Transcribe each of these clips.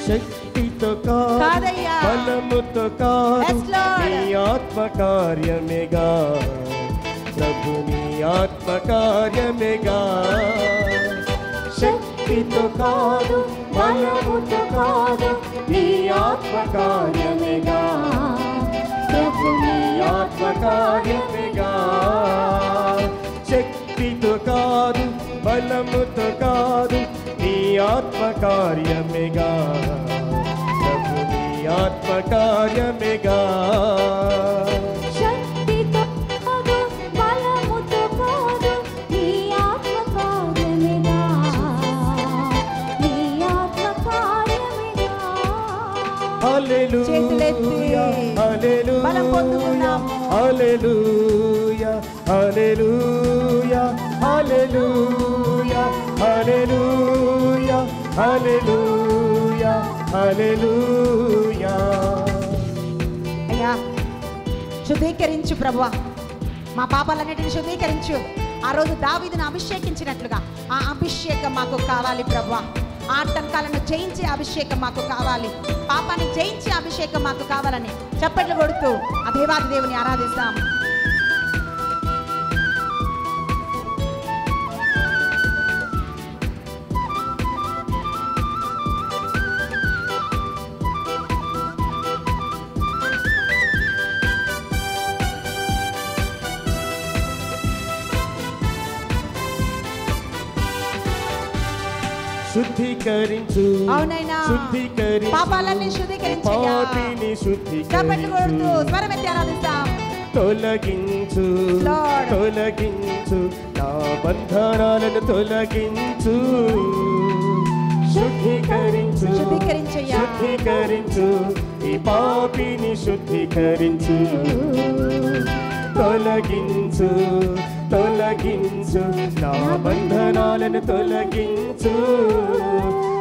శక్తితో కాదయ్యా, బలముతో కాదు, నీ ఆత్మ కార్యమేగా ప్రభు, నీ ఆత్మ కార్యమేగా. శక్తితో కాదు, బలముతో కాదు, నీ ఆత్మ కార్యమేగా ప్రభు, నీ ఆత్మ కార్యమేగా. శక్తితో కాదు, బలముతో కాదు, నీ ఆత్మ కార్యమేగా ప్రభు, నీ ఆత్మ కార్యమేగా. శక్తితో కాదు, బలముతో కాదు, నీ ఆత్మ కార్యమేగా, నీ ఆత్మ కార్యమేగా. హల్లెలూయా హల్లెలూయా హల్లెలూయా హల్లెలూయా హల్లెలూయా హల్లెలూయా హల్లెలూయా హల్లెలూయా. అయ్యా శుద్ధీకరించు ప్రభువా, మా పాపాలన్నిటిని శుద్ధీకరించు. ఆ రోజు దావీదును అభిషేకించినట్లుగా ఆ అభిషేకం మాకు కావాలి ప్రభువా. ఆటంకాలను జయించే అభిషేకం మాకు కావాలి, పాపాన్ని జయించే అభిషేకం మాకు కావాలని చప్పట్లు కొడుతూ ఆ దేవాది దేవుని ఆరాధిస్తాం. శుద్ధీకరించు, శుద్ధీకరించు, పాపాలన్నీ శుద్ధీకరించు, పాపిని శుద్ధీకరించు, స్వరమెత్తి ఆరాధిస్తాం. తొలగించు తొలగించు, నా బంధనాలను తొలగించు. శుద్ధీకరించు శుద్ధీకరించు, ఈ పాపిని శుద్ధీకరించు. తొలగించు తొలగించు, నా బంధనాలను తొలగించు.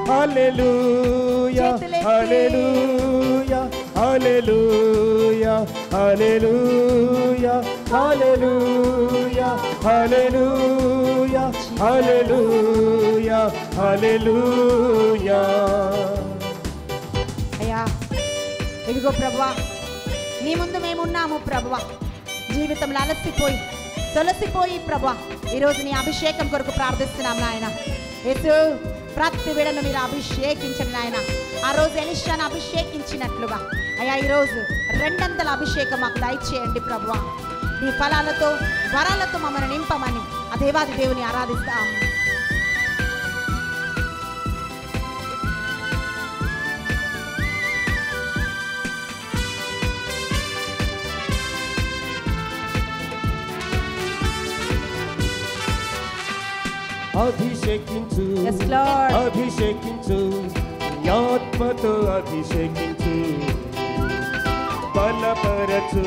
హల్లెలూయా హల్లెలూయా హల్లెలూయా హల్లెలూయా హల్లెలూయా హల్లెలూయా హల్లెలూయా హల్లెలూయా. అయ్యా ఇదిగో ప్రభువా, నీ ముందు మేమున్నాము ప్రభువా. జీవితంలో అలసిపోయి తొలసిపోయి ప్రభువా, ఈరోజు నీ అభిషేకం కొరకు ప్రార్థిస్తున్నాం నాయన. యేసు ప్రతి వేళను మీరు అభిషేకించండి నాయన. ఆ రోజు ఎలీషాను అభిషేకించినట్లుగా అయ్యా ఈరోజు రెండంతల అభిషేకం మాకు దయచేయండి ప్రభువా. నీ ఫలాలతో వరాలతో మమ్మల్ని నింపమని ఆ దేవాది దేవుని ఆరాధిస్తాం. అభిషేకించు అభిషేకించు, ఆత్మతో అభిషేకించు. బలపరచు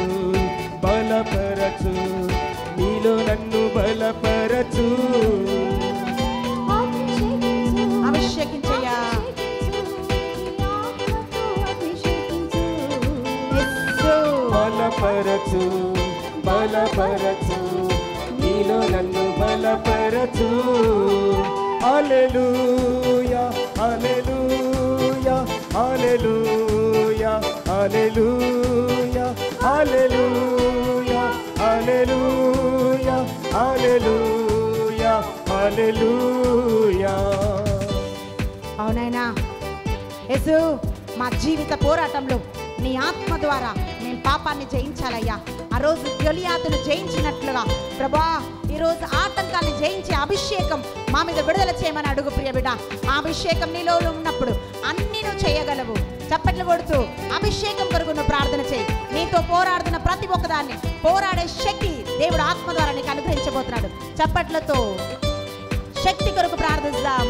బలపరచు, నీలో నన్ను బలపరచు. అభిషేకించయ్యా, బలపరచు బలపరచు, నీలో నన్ను బలపరచు. హల్లెలూయా హల్లెలూయా హల్లెలూయా హల్లెలూయా హల్లెలూయా హల్లెలూయా హల్లెలూయా హల్లెలూయా. అవునైనా యేసు, మా జీవిత పోరాటంలో నీ ఆత్మ ద్వారా మేము పాపాన్ని జయించాలయ్యా. ఆ రోజు గొలియాతును జయించినట్లుగా ప్రభా, ఈరోజు ఆటంకాన్ని జయించే అభిషేకం మా మీద విడుదల చేయమని అడుగు ప్రియ బిడ్డ. ఆ అభిషేకం నీలో ఉన్నప్పుడు అన్ని నువ్వు చేయగలవు. చప్పట్లు కొడుతూ అభిషేకం కొరకు నువ్వు ప్రార్థన చేయి. నీతో పోరాడుతున్న ప్రతి ఒక్కదాన్ని పోరాడే శక్తి దేవుడు ఆత్మ ద్వారా నీకు అనుగ్రహించబోతున్నాడు. చప్పట్లతో శక్తి కొరకు ప్రార్థిస్తాం.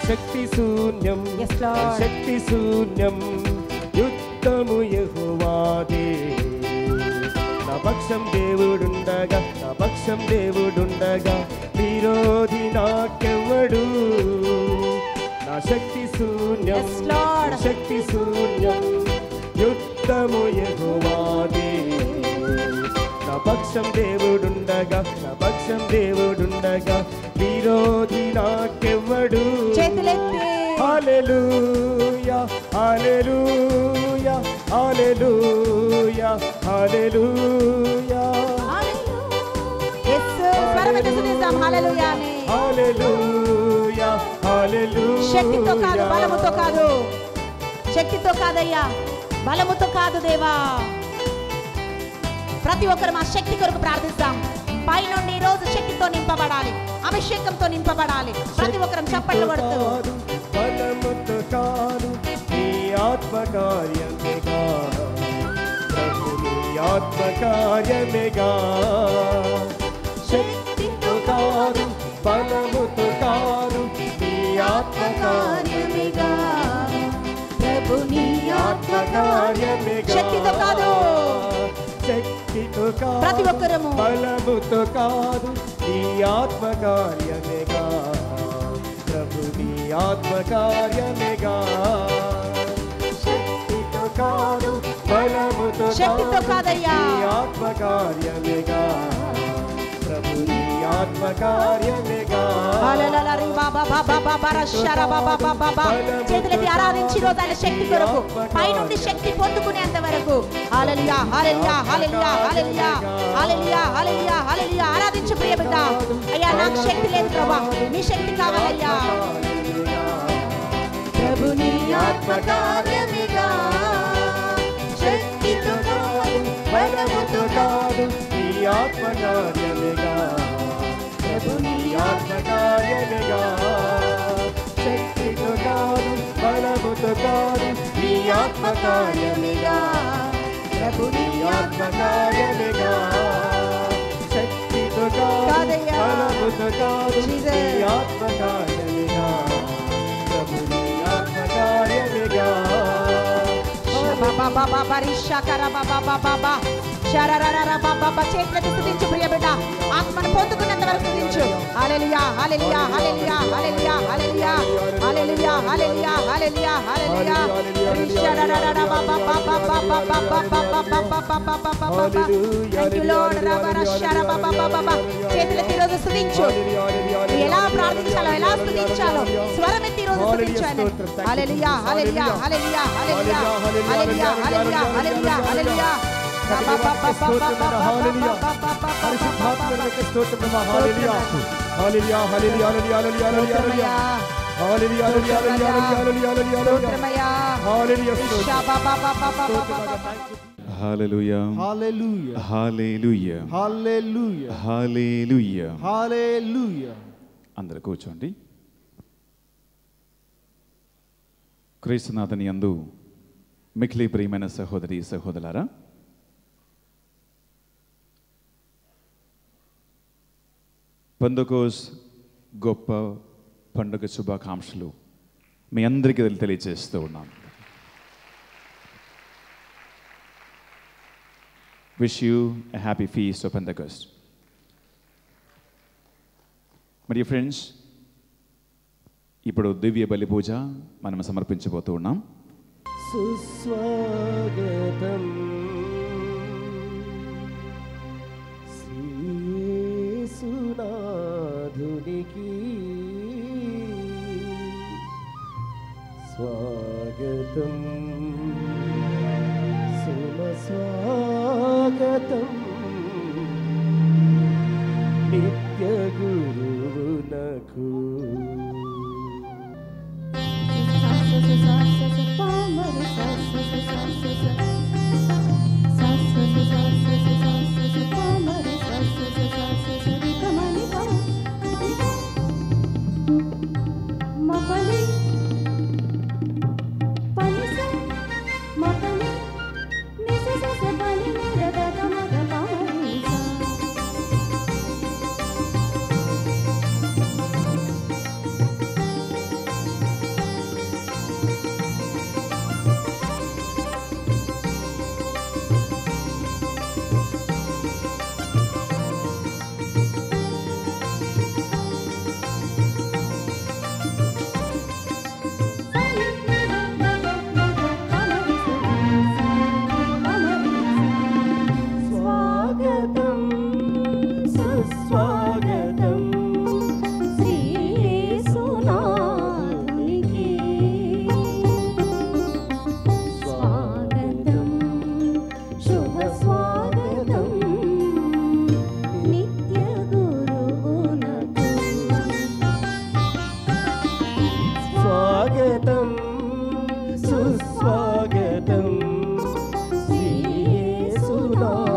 శక్తి శూన్యం శక్తి శూన్యం, యుద్ధము యెహోవాదే. నా పక్షం దేవుడుండగా, నా పక్షం దేవుడుండగా విరోధి నాకెవ్వడు. నా శక్తి శూన్యం, Yes, Lord. శక్తి శూన్యం, యుద్ధము యెహోవాదే. నా పక్షం దేవుడుండగా, నా పక్షం దేవుడుండగా విరోధి నాకెవ్వడు. చేతులెత్తి హల్లెలూయా హల్లెలూయా హల్లెలూయా హల్లెలూయా యేసు స్వరమెత్తి స్తుతిద్దాం. హల్లెలూయా అని. హల్లెలూయా హల్లెలూయా. శక్తితో కాదు, బలముతో కాదు, శక్తితో కాదయ్యా, బలముతో కాదు దేవా. ప్రతి ఒక్కరు మా శక్తి కొరకు ప్రార్థిస్తాం. పై నుండి ఈ రోజు శక్తితో నింపబడాలి, అభిషేకంతో నింపబడాలి. ప్రతి ఒక్కరం చప్పట్లు కొడుతూ బలముతో కాదు, నీ ఆత్మకార్యమేగా ప్రభు, నీ ఆత్మకార్యమేగా. శక్తితో కాదు, బలముతో కాదు, నీ ఆత్మకార్యమేగా ప్రభు నీ ఆత్మకార్యమేగా. శక్తితో కాదు, శక్తితో కాదు, ప్రతి ఒక్కరము బలముతో కాదు, నీ ఆత్మకార్యమేగా ప్రభు, నీ ఆత్మకార్యమేగా. శక్తితో కాదు, బలముతో శక్తితో కాదయ్యా, నీ ఆత్మకార్యమేగా ప్రభు, నీ ఆత్మకార్యమేగా. చేతులెత్తి ఆరాధించి రోజు ఆయన శక్తి కొరకు, పై నుండి శక్తి పొందుకునేంత వరకు హల్లెలూయా హల్లెలూయా హల్లెలూయా హల్లెలూయా హల్లెలూయా హల్లెలూయా హల్లెలూయా. ఆరాధించు ప్రియ బిడ్డ. అయ్యా నాకు శక్తి లేదు ప్రభా, నీ శక్తి కావాలయ్యా. ప్రభు నీ ఆత్మకార్యమేగా. శక్తితో కాదు, బలముతో కాదు, నీ ఆత్మకార్యమేగా ప్రభు, నీ ఆత్మకార్యమేగా. శక్తితో కాదు, బలముతో కాదు, నీ ఆత్మకార్యమేగా ప్రభు, నీ ఆత్మకార్యమేగా. శక్తితో కాదు, బలముతో కాదు, నీ ఆత్మకార్యమేగా ప్రభు, నీ ఆత్మకార్యమేగా. చేతులెత్తి స్తుతించు ప్రియ బిడ్డ. ఆత్మను పొందుకున్నంత వరకు స్తుతించు. హల్లెలూయా హల్లెలూయా హల్లెలూయా హల్లెలూయా హల్లెలూయా హల్లెలూయా హల్లెలూయా హల్లెలూయా హల్లెలూయా. Thank you Lord. చేతులెత్తి ఈరోజు స్తుతించు. ఎలా ప్రార్థించాలో, ఎలా స్తుతించాలో స్వరమెత్తి ఈరోజు స్తుతించాను. హల్లెలూయా హల్లెలూయా హల్లెలూయా హల్లెలూయా హల్లెలూయా హల్లెలూయా హల్లెలూయా హల్లెలూయా. హల్లెలూయా Hallelujah. హల్లెలూయా Hallelujah. హల్లెలూయా. Hallelujah. అందరూ కూర్చోండి. క్రీస్తునాథుని యందు మిక్కిలి ప్రియమైన సహోదరి సహోదరులారా, పెంతెకోస్తు గొప్ప పండుగ శుభాకాంక్షలు మీ అందరికీ తెలియజేస్తూ ఉన్నాను. Wish you a happy feast of Pentecost. మరి ఫ్రెండ్స్, ఇప్పుడు దివ్య బలి పూజ మనం సమర్పించబోతూ ఉన్నాం. సుస్వాగతం శ్రీసునాధునికి, స్వాగతం సుమస్వాగతం నిత్య గురువునకు. స్వాగతం సుస్వాగతం శ్రీ యేసునాథునికి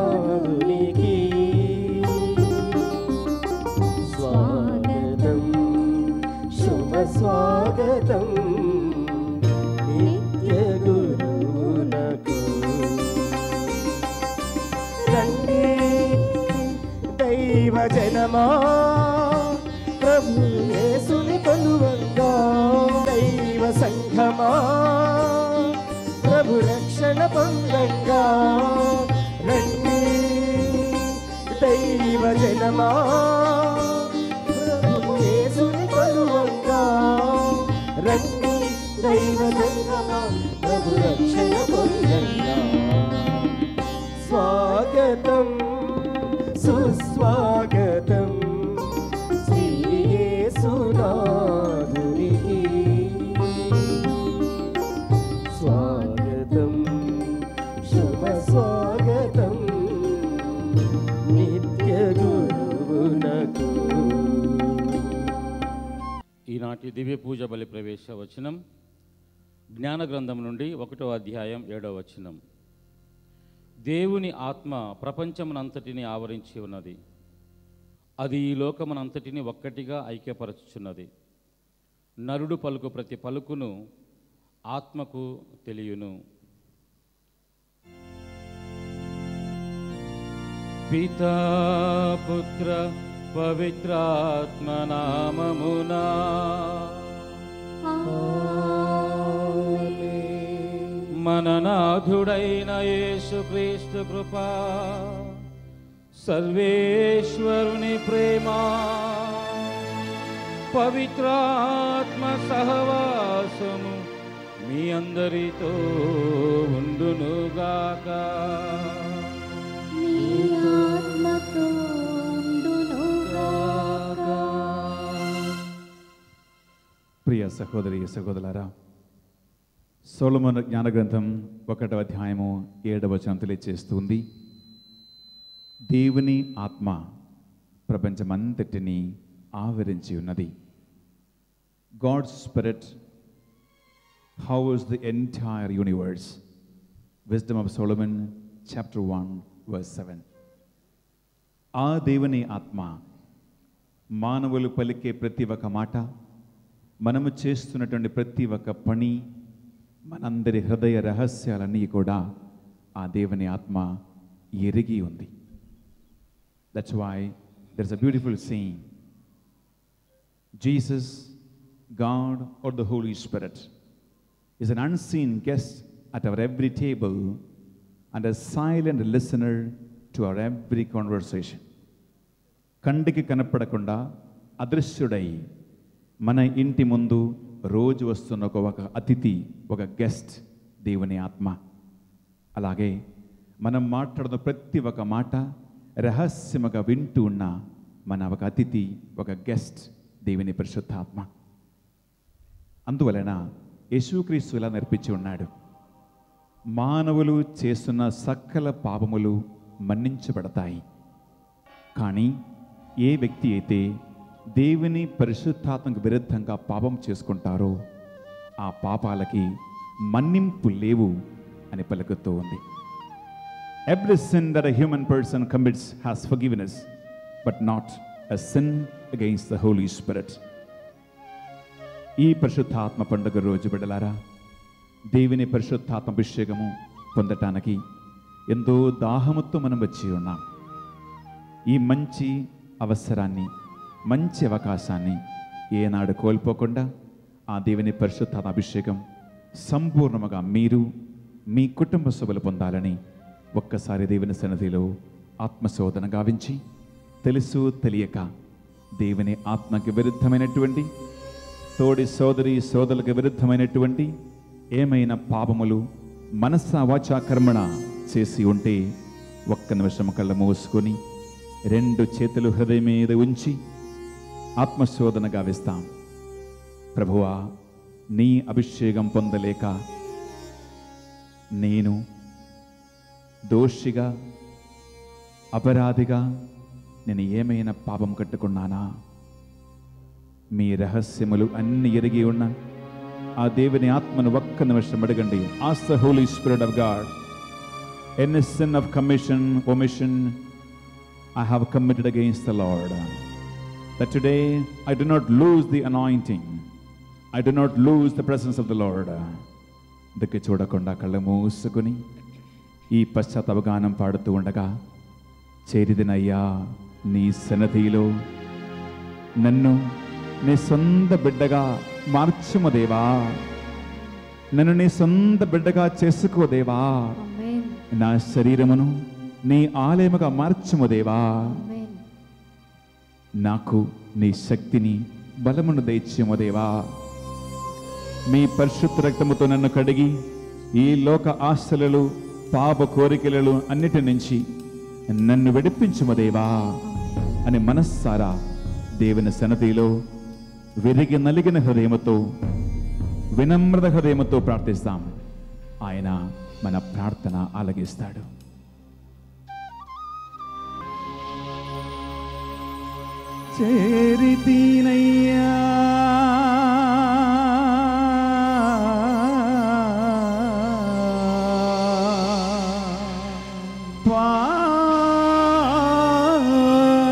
స్వాగతం శుభ స్వాగతం నిత్య గురువునకు రండి దైవ జనమా ప్రభు యేసుని కొలువంగా దైవ సంఘమా ప్రభు రక్షణ పొందంగా రండి దైవ జనమా ప్రభు యేసుని కొలువంగా రండి దైవ సంఘమా ప్రభు రక్షణ పొందంగా స్వాగతం సుస్వాగతం శ్రీ యేసునాథునికి స్వాగతం శుభ స్వాగతం నిత్య గురువునకు. ఈనాటి దివ్య పూజ బలి ప్రవేశ వచనం జ్ఞాన గ్రంథం నుండి 1వ అధ్యాయం 7వ వచనం. దేవుని ఆత్మ ప్రపంచమునంతటిని ఆవరించి ఉన్నది. అది ఈ లోకమునంతటిని ఒక్కటిగా ఐక్యపరచుచున్నది. నరుడు పలుకు ప్రతి పలుకును ఆత్మకు తెలియును. పితా పుత్ర పవిత్రాత్మ నామమునా మననాథుడైన యేసుక్రీస్తు కృపా సర్వేశ్వరుని ప్రేమ పవిత్రాత్మ సహవాసము మీ అందరితో ఉండునుగాక. మీ ఆత్మతో ఉండునుగాక. ప్రియ సహోదరి సహోదరులారా, సొలొమోను జ్ఞాన గ్రంథం 1వ అధ్యాయము 7వ వచనం తెలియజేస్తుంది. దేవుని ఆత్మ ప్రపంచమంతటిని ఆవరించి ఉన్నది. గాడ్స్ స్పిరిట్ హౌస్ the entire universe. Wisdom of Solomon chapter 1:7. ఆ దేవుని ఆత్మ మానవులు పలికే ప్రతి ఒక్క మాట, మనము చేస్తున్నటువంటి ప్రతి ఒక్క పని, మనందరి హృదయ రహస్యాలన్నీ కూడా ఆ దేవుని ఆత్మ ఎరిగి ఉంది. That's why there's a beautiful saying. Jesus, God or the Holy Spirit is an unseen guest at our every table and a silent listener to our every conversation. కంటికి కనపడకుండా అదృశ్యుడై మన ఇంటి ముందు రోజు వస్తున్న ఒక అతిథి, ఒక గెస్ట్ దేవుని ఆత్మ. అలాగే మనం మాట్లాడుతున్న ప్రతి ఒక్క మాట రహస్యముగా వింటూ ఉన్న మన ఒక అతిథి, ఒక గెస్ట్ దేవుని పరిశుద్ధాత్మ. అందువలన యేసుక్రీస్తు ఇలా నేర్పించి ఉన్నాడు. మానవులు చేస్తున్న సకల పాపములు మన్నించబడతాయి. కానీ ఏ వ్యక్తి అయితే దేవుని పరిశుద్ధాత్మకు విరుద్ధంగా పాపం చేసుకుంటారో ఆ పాపాలకి మన్నింపు లేవు అని పలుకుతూ ఉంది. Every sin that a human person commits has forgiveness, but not a sin against the Holy Spirit. ఈ పరిశుద్ధాత్మ పండుగ రోజు బిడ్డలారా, దేవుని పరిశుద్ధాత్మ అభిషేకము పొందటానికి ఎంతో దాహముతో మనం వచ్చి ఉన్నాం. ఈ మంచి అవసరాన్ని, మంచి అవకాశాన్ని ఏనాడు కోల్పోకుండా ఆ దేవుని పరిశుద్ధాత్మ అభిషేకం సంపూర్ణముగా మీరు, మీ కుటుంబ సభ్యులు పొందాలని ఒక్కసారి దేవుని సన్నిధిలో ఆత్మశోధన గావించి, తెలుసు తెలియక దేవుని ఆత్మకి విరుద్ధమైనటువంటి, తోడి సోదరి సోదరులకు విరుద్ధమైనటువంటి ఏమైనా పాపములు మనస్స వాచా కర్మణ చేసి ఉంటే ఒక్క నిమిషం కళ్ళ మూసుకొని 2 చేతులు హృదయం మీద ఉంచి ఆత్మశోధన గావిస్తాం. ప్రభువా, నీ అభిషేకం పొందలేక నేను దోషిగా, అపరాధిగా నేను ఏమైనా పాపం కట్టుకున్నానా? మీ రహస్యములు అన్ని ఎరిగి ఉన్న ఆ దేవుని ఆత్మను ఒక్క నిమిషం అడగండి. Ask the holy spirit of God, any sin of commission, omission I have committed against the Lord, that today I do not lose the anointing, I do not lose the presence of the Lord. దిక్కు చూడకుండా కళ్ళు మూసుకుని ఈ పశ్చాత్తాపగానం పాడుతూ ఉండగా, చేరిదినయ్యా నీ సన్నిధిలో నన్ను నీ సొంత బిడ్డగా మార్చుము దేవా, నన్ను నీ సొంత బిడ్డగా చేసుకో దేవా, ఆమేన్ నా శరీరమును నీ ఆలయముగా మార్చుము దేవా, ఆమేన్ నాకు నీ శక్తిని బలమును దయచేము దేవా, మీ పరిశుద్ధ రక్తముతో నన్ను కడిగి ఈ లోక ఆశలు పాప కోరికలు అన్నిటి నుంచి నన్ను విడిపించుము దేవా అని మనస్సారా దేవుని సన్నిధిలో విరిగి నలిగిన హృదయముతో, వినమ్రత హృదయముతో ప్రార్థిస్తాం. ఆయన మన ప్రార్థన ఆలకిస్తాడు. చేరితీనయ్యా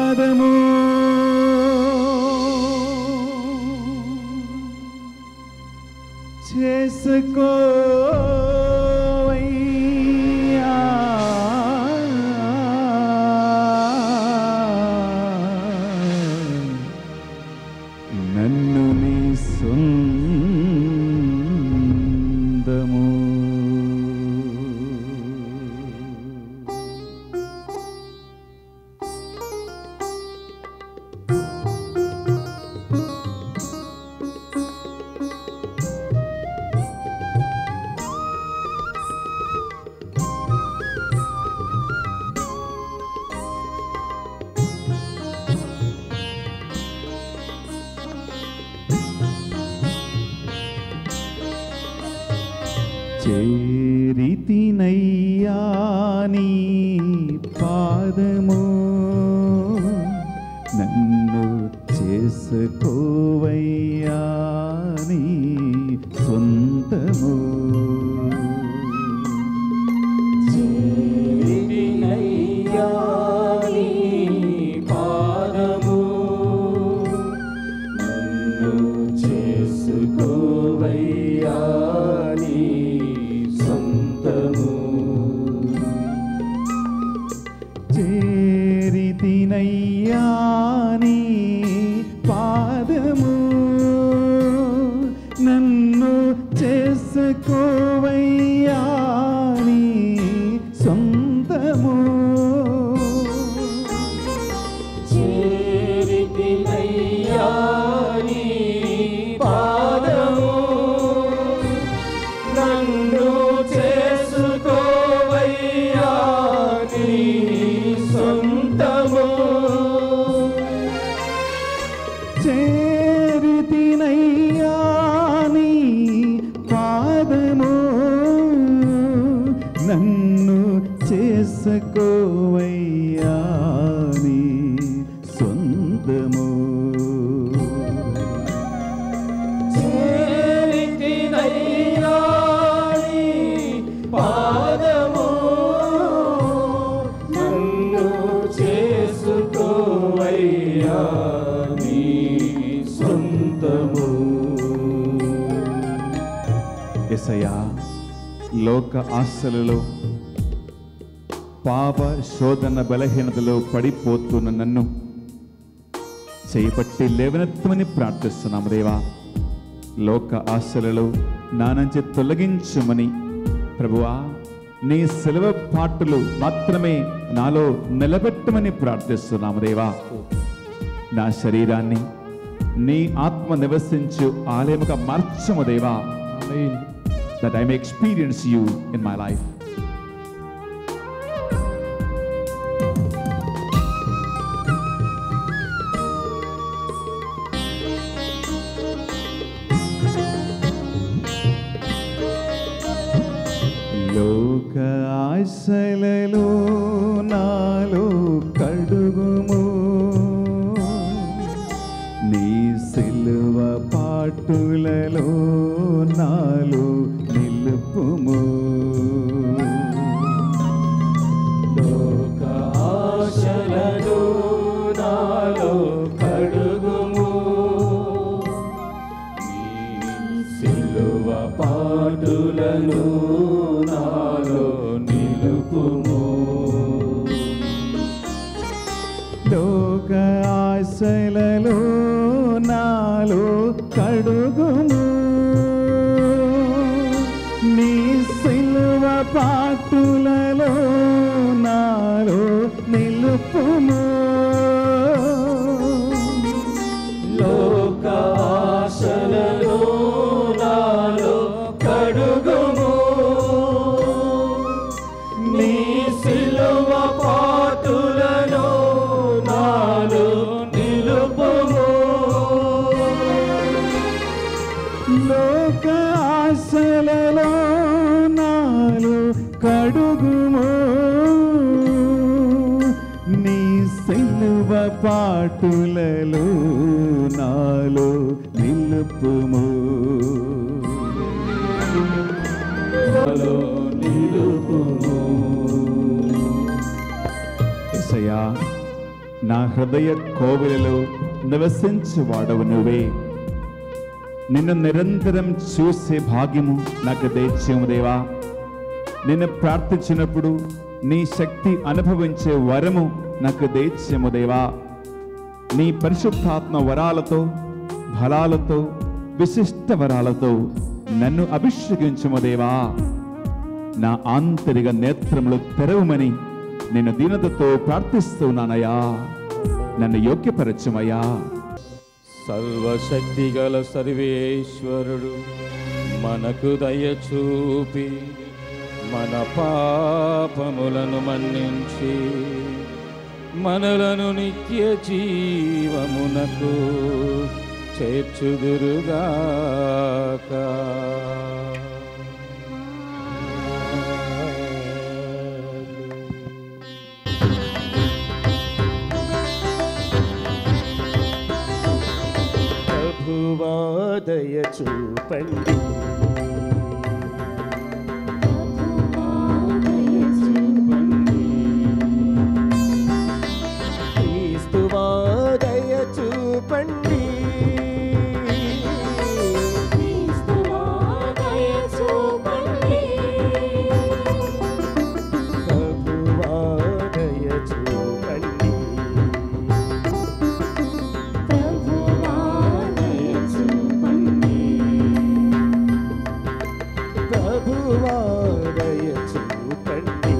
పాదము, చేసుకోవయ్యా నన్ను నీ సొంతము. చేరితినయ్యా నీ పాదము, నన్ను చేసుకోవయ్యా నీ సొంతము. చేరితినయ్యా నీ పాదము, నన్ను చేసుకోవయ్యా నీ సొంతము. చేరితినయ్యా నీ పాదము, నన్ను చేసుకోవయ్యా నీ సొంతము. చేరితినయ్యా నీ పాదము, నన్ను చేసుకోవయ్యా నీ సొంతము. చేరితినయ్యా నీ పాదము, నన్ను చేసుకోవయ్యా నీ సొంతము. చేరితినయ్యా నీ పాదము, నన్ను చేసుకోవయ్యా నీ సొంతము. యేసయ్యా, లోక ఆశలలో పాప శోధన బలహీనతలో పడిపోతున్న నన్ను చేపట్టి లేవనెత్తమని ప్రార్థిస్తున్నాము దేవా. లోక ఆశలలో నా నుంచి తొలగించుమని ప్రభువా, నీ సెలవ పాటలు మాత్రమే నాలో నిలబెట్టమని ప్రార్థిస్తున్నాము దేవా. నా శరీరాన్ని నీ ఆత్మ నివసించు ఆలయముగా మార్చము దేవా, that I may experience you in my life. లోక ఆశలలో నాలో కడుగుము, నీ సిలువ పాటులలో నాలో నిలుపుము. లోక ఆశలను నాలో కడుగుము. నీ సిలువ పాటులను నాలో నిలుపుము. లోక ఆశలలో నాలో కడుగుము. నీ సిలువ పాటులలో నాలో నిలుపుము. లోక ఆశలను నాలో కడుగుము. నీ సిలువ పాటులను నాలో నిలుపుము. లోక ఆశలలో నాలో కడుగుము. నీ సిలువ పాటులలో నాలో నిలుపుము. నాలో నిలుపుము. యేసయ్యా, నా హృదయ కోవెలలో నివసించువాడవు నువ్వే. నిన్ను నిరంతరం చూసే భాగ్యము నాకు దయచేయము దేవా. నిన్ను ప్రార్థించినప్పుడు నీ శక్తి అనుభవించే వరము నాకు దయచేయము దేవా. నీ పరిశుద్ధాత్మ వరాలతో, ఫలాలతో, విశిష్ట వరాలతో నన్ను అభిషేకించుము దేవా. నా ఆంతరిక నేత్రములు తెరవమని నేను దీనతతో ప్రార్థిస్తున్నానయ్యా. నన్ను యోగ్యపరచుమయ్యా. సర్వశక్తి గల సర్వేశ్వరుడు మనకు దయ చూపి మన పాపములను మన్నించి మనలను నిత్య జీవమునకు చేర్చుదురుగాక. ప్రభువా దయ చూపండి. క్రీస్తువా దయ చూపండి. ప్రభువా దయ చూపండి. ప్రభువా దయ చూపండి.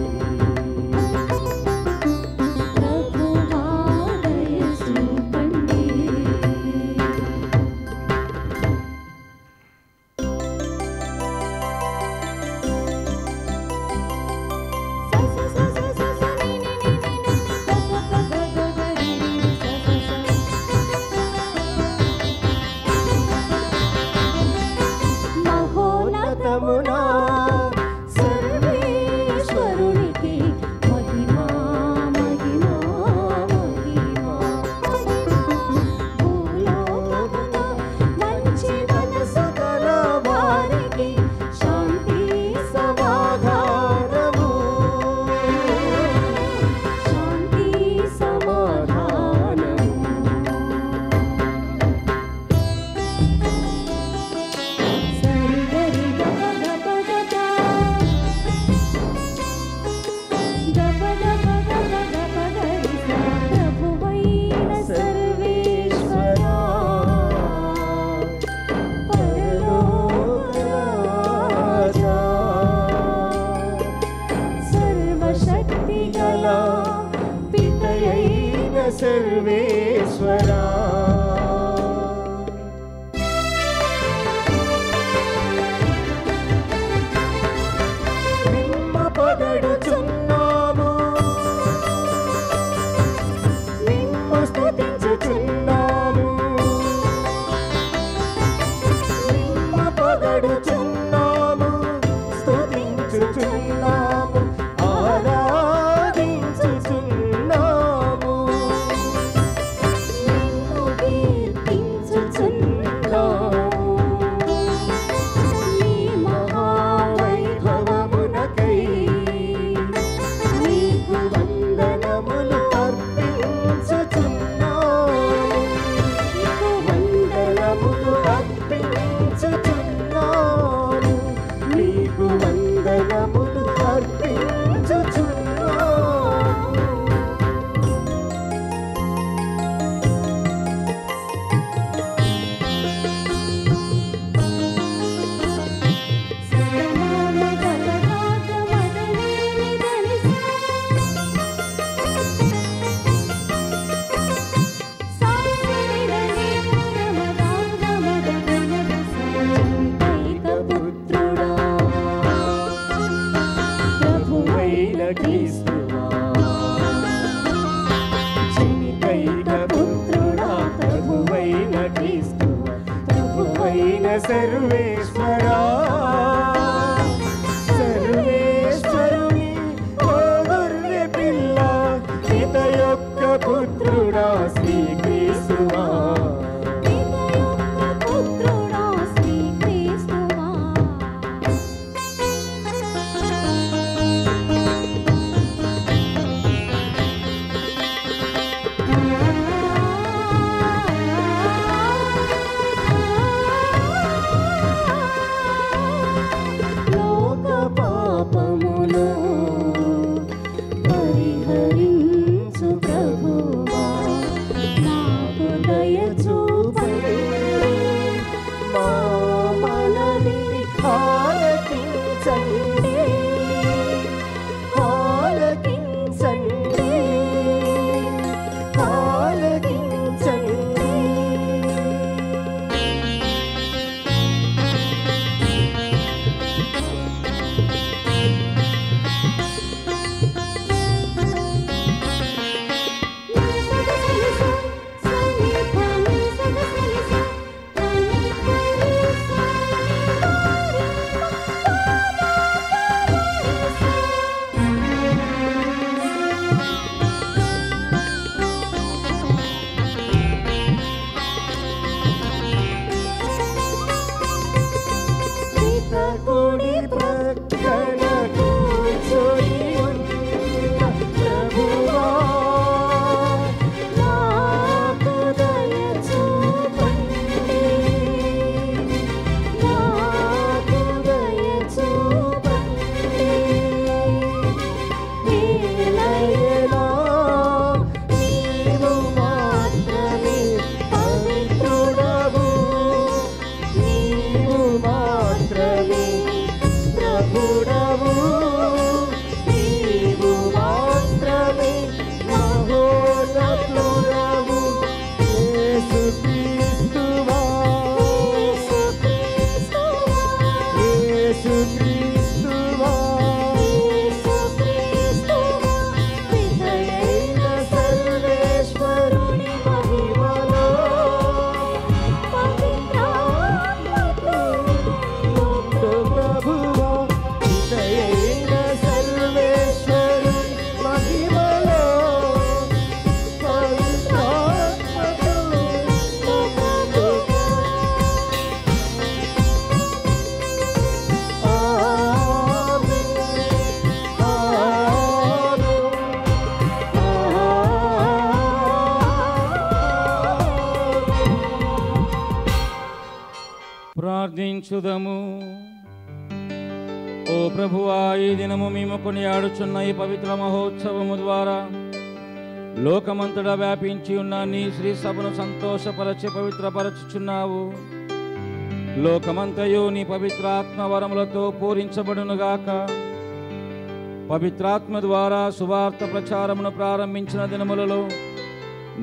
మహోన్నతమునా సర్వేశ్వరునికి మహిమా మహిమా మహిమా. భూలోకమున మంచి మనసు గల వారికి శాంతి సమాధానము. శాంతి సమాధానము. ప్రభువైన సర్వేశ్వరా, పరలోక రాజా, సర్వశక్తి గల పితయైన సర్వేశ్వరా, పొగడుచున్నాము, నిన్ను స్తుతించుచున్నాము. నిన్ను పొగడుచున్నాము, స్తుతించుచున్నాము, ఆరాధించుచున్నాము. నిన్ను సర్వేశ్వరా సర్వేశ్వరుని ఓ గొర్రె పిల్ల పిత యొక్క పుత్రుడా శ్రీక్రీస్తువా పుత్రుడా శ్రీక్రీస్తువా లోక పాపమును పరిహరించు ప్రభువా నాకు దయ చూపండి మా మనవిని ఆలకించండి ఆలకించండి ఆలకించండి పితకుడి ప్రక్కన కూర్చొని ఉన్న ప్రభువా నాకు దయ చూపండి నాకు దయ చూపండి ఏలయలా నీవు మాత్రమే పవిత్రుడవు నీవు మాత్రమే ప్రభుడవు నీవు మాత్రమే మహోన్నతుడవు యేసుక్రీస్తువా యేసుక్రీస్తువా పితయైన సర్వేశ్వరుని మహిమలో ప్రభువా పితయైన సర్వేశ్వరుని మహిమలో పవిత్రాత్మతో ప్రార్థించుదము. ఓ ప్రభువా, ఈ దినము మేము కొనియాడుచున్న ఈ పవిత్ర మహోత్సవము ద్వారా లోకమంతటా వ్యాపించి ఉన్న నీ శ్రీ సభను సంతోషపరచి పవిత్రపరచుచున్నావు. లోకమంతయు నీ పవిత్రాత్మ వరములతో పూరించబడునుగాక. పవిత్రాత్మ ద్వారా సువార్త ప్రచారమును ప్రారంభించిన దినములలో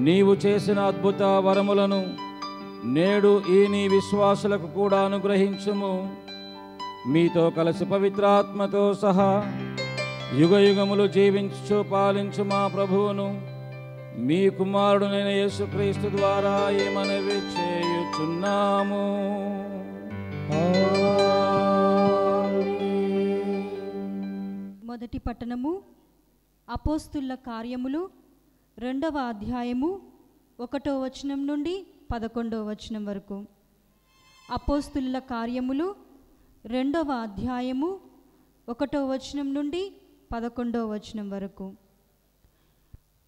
నీవు చేసిన అద్భుత వరములను నేడు ఈ నీ విశ్వాసులకు కూడా అనుగ్రహించుము. మీతో కలిసి పవిత్రాత్మతో సహా యుగయుగములు జీవించు పాలించు మా ప్రభువును మీ కుమారుడునైన యేసుక్రీస్తు ద్వారా ఈ మనవి చేయుచున్నాము. మొదటి పట్టణము అపోస్తుల కార్యములు 2వ అధ్యాయము 1వ వచనం నుండి 11వ వచనం వరకు. అపోస్తుల కార్యములు 2వ అధ్యాయము 1వ వచనం నుండి 11వ వచనం వరకు.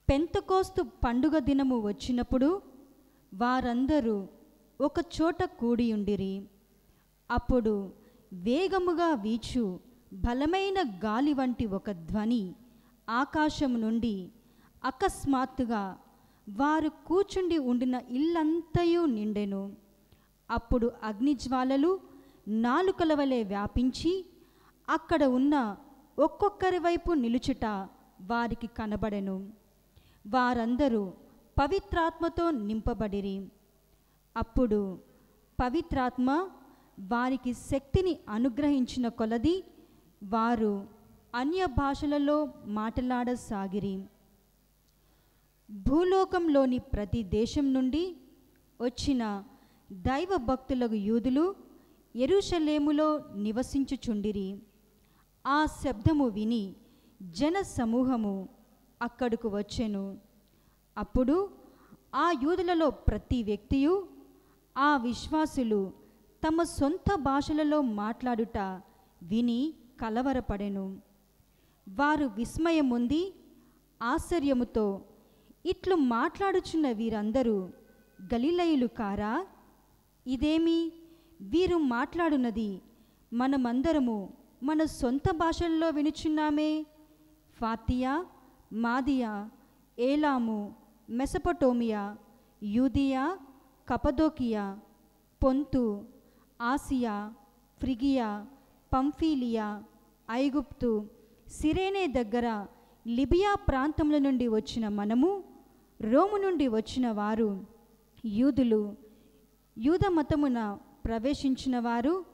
పెంతెకోస్తు పండుగ దినము వచ్చినప్పుడు వారందరూ ఒక చోట కూడియుండిరి. అప్పుడు వేగముగా వీచు బలమైన గాలి వంటి ఒక ధ్వని ఆకాశము నుండి అకస్మాత్తుగా వారు కూర్చుండి ఉండిన ఇల్లంతయు నిండెను. అప్పుడు అగ్నిజ్వాలలు నాలుకల వలె వ్యాపించి అక్కడ ఉన్న ఒక్కొక్కరి వైపు నిలుచుట వారికి కనబడెను. వారందరూ పవిత్రాత్మతో నింపబడిరి. అప్పుడు పవిత్రాత్మ వారికి శక్తిని అనుగ్రహించిన కొలది వారు అన్య భాషలలో మాట్లాడసాగిరి. భూలోకంలోని ప్రతి దేశం నుండి వచ్చిన దైవ భక్తులకు యూదులు యెరూషలేములో నివసించుచుండిరి. ఆ శబ్దము విని జన సమూహము అక్కడకు వచ్చెను. అప్పుడు ఆ యూదులలో ప్రతి వ్యక్తియు ఆ విశ్వాసులు తమ సొంత భాషలలో మాట్లాడుట విని కలవరపడెను. వారు విస్మయముంది ఆశ్చర్యముతో, ఇట్లు మాట్లాడుచున్న వీరందరూ గలిలయులు కారా? ఇదేమి వీరు మాట్లాడున్నది మనమందరము మన సొంత భాషల్లో వినుచున్నామే. ఫాతియా, మాదియా, ఏలాము, మెసపటోమియా, యూదియా, కపదోకియా, పొంతు, ఆసియా, ఫ్రిగియా, పంఫీలియా, ఐగుప్తు, సిరేనే దగ్గర లిబియా ప్రాంతముల నుండి వచ్చిన మనము, రోము నుండి వచ్చిన వారు, యూదులు, యూద మతమున ప్రవేశించిన వారు,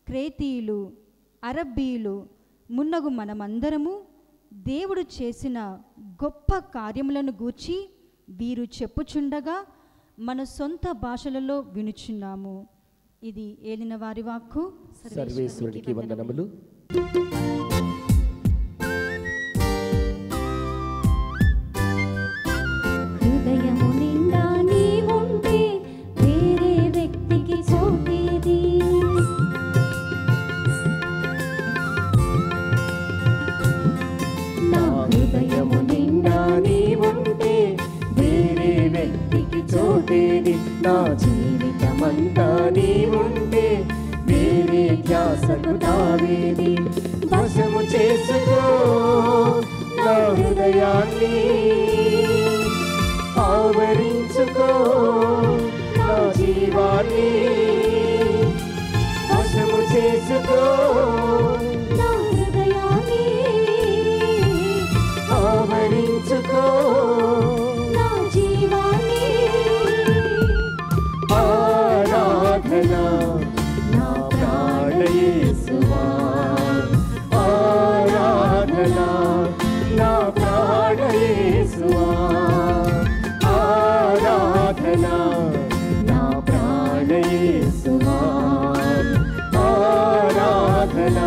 క్రేతీయులు, అరబ్బీయులు మున్నగు మనమందరము దేవుడు చేసిన గొప్ప కార్యములను గూర్చి వీరు చెప్పుచుండగా మన సొంత భాషలలో వినుచున్నాము. ఇది ఏలిన వారి వాక్కు. సర్వేశ్వరునికి వందనములు. హృదయము నిండా నీవుంటే వేరే వ్యక్తికి చోటేది. నా హృదయము నిండా నీవుంటే వేరే వ్యక్తికి చోటేది. నా జీవితమంతా నీవుంటే వేరే ధ్యాసకు తావేది. వశము చేసుకో నా హృదయాన్ని, ఆవరించుకో నా జీవాన్ని. వశము చేసుకో నా హృదయాన్ని, ఆవరించుకో నా జీవాన్ని. ఆరాధన నా ప్రాణ యేసువా, ఆరాధన నా ప్రాణ యేసువా, ఆరాధన నా ప్రాణ యేసువా, ఆరాధన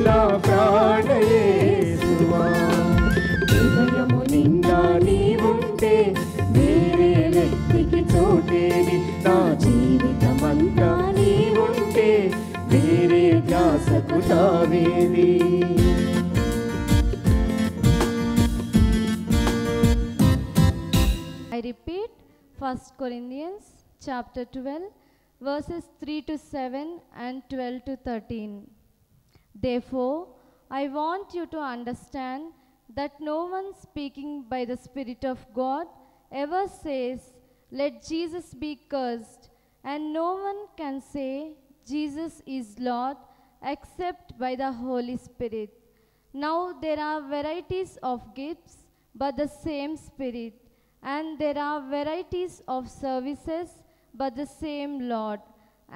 నా ప్రాణ యేసువా. హృదయము నిండా నీవుంటే వేరే వ్యక్తికి చోటేది. నా జీవితమంతా నీవుంటే వేరే ధ్యాసకు తావేది. I repeat 1 Corinthians chapter 12 verses 3 to 7 and 12 to 13. Therefore, I want you to understand that no one speaking by the Spirit of God ever says, "Let Jesus be cursed," and no one can say, "Jesus is Lord," except by the Holy Spirit. Now there are varieties of gifts, but the same Spirit. And there are varieties of services, but the same Lord.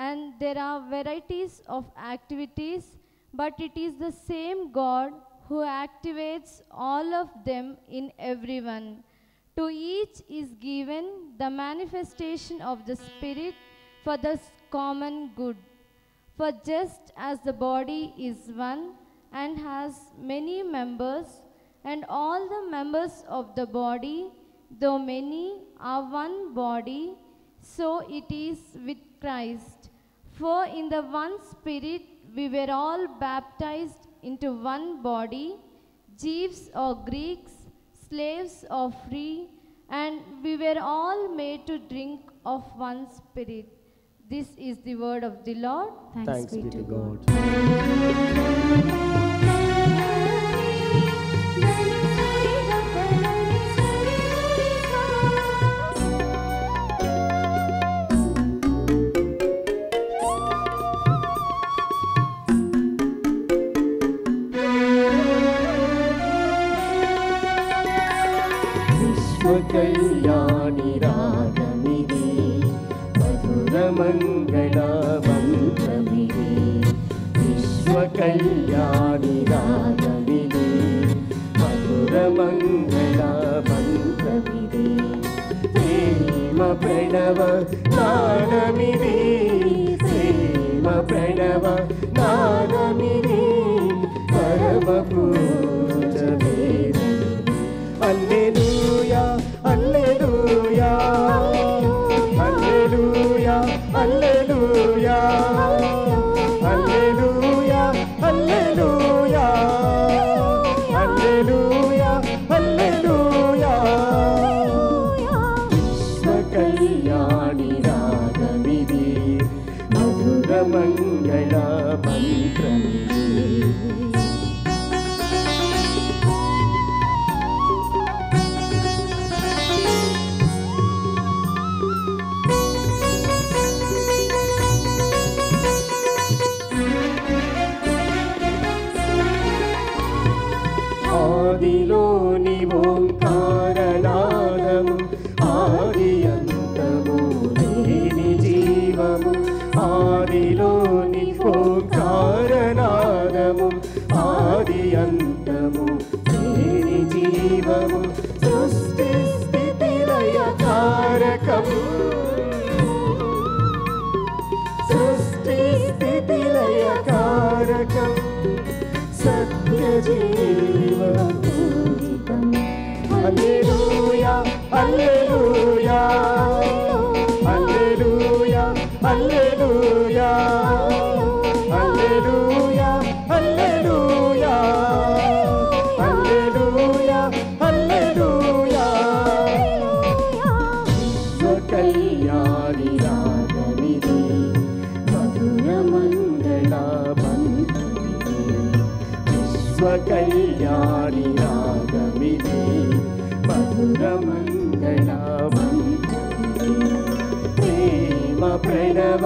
And there are varieties of activities, but it is the same God who activates all of them in everyone. To each is given the manifestation of the Spirit for the common good. For just as the body is one and has many members, and all the members of the body, though many, are one body, so it is with Christ. For in the one Spirit we were all baptized into one body, Jews or Greeks, slaves or free, and we were all made to drink of one Spirit. This is the word of the Lord. Thanks be to God. విశ్వకళ్యాణి రాగమిది, మధురమంగళ మంత్రమిది. విశ్వకళ్యాణి రాగమిది, మధురమంగళ మంత్రమిది. ప్రేమ ప్రణవ నాదమిది, ప్రేమ మంగళ మంత్రమిది ఆదిలోని ఓంకారనాదము ఆది అంతము లేని జీవము ఆదిలోని ఓంకారనాదము ఆది అంతము లేని జీవము సృష్టి స్థితి లయ కారకము సృష్టి స్థితి లయ కారకం సత్య జీవపూరితం హల్లెలూయా హల్లెలూయా హల్లెలూయా హల్లెలూయా హల్లెలూయా హల్లెలూయా హల్లెలూయా హల్లెలూయా స్వకల్యాణి రాగమిది మధుర మంగళ స్వకల్యాణి రాగమిది మధుర మంగళ ప్రేమ ప్రణవ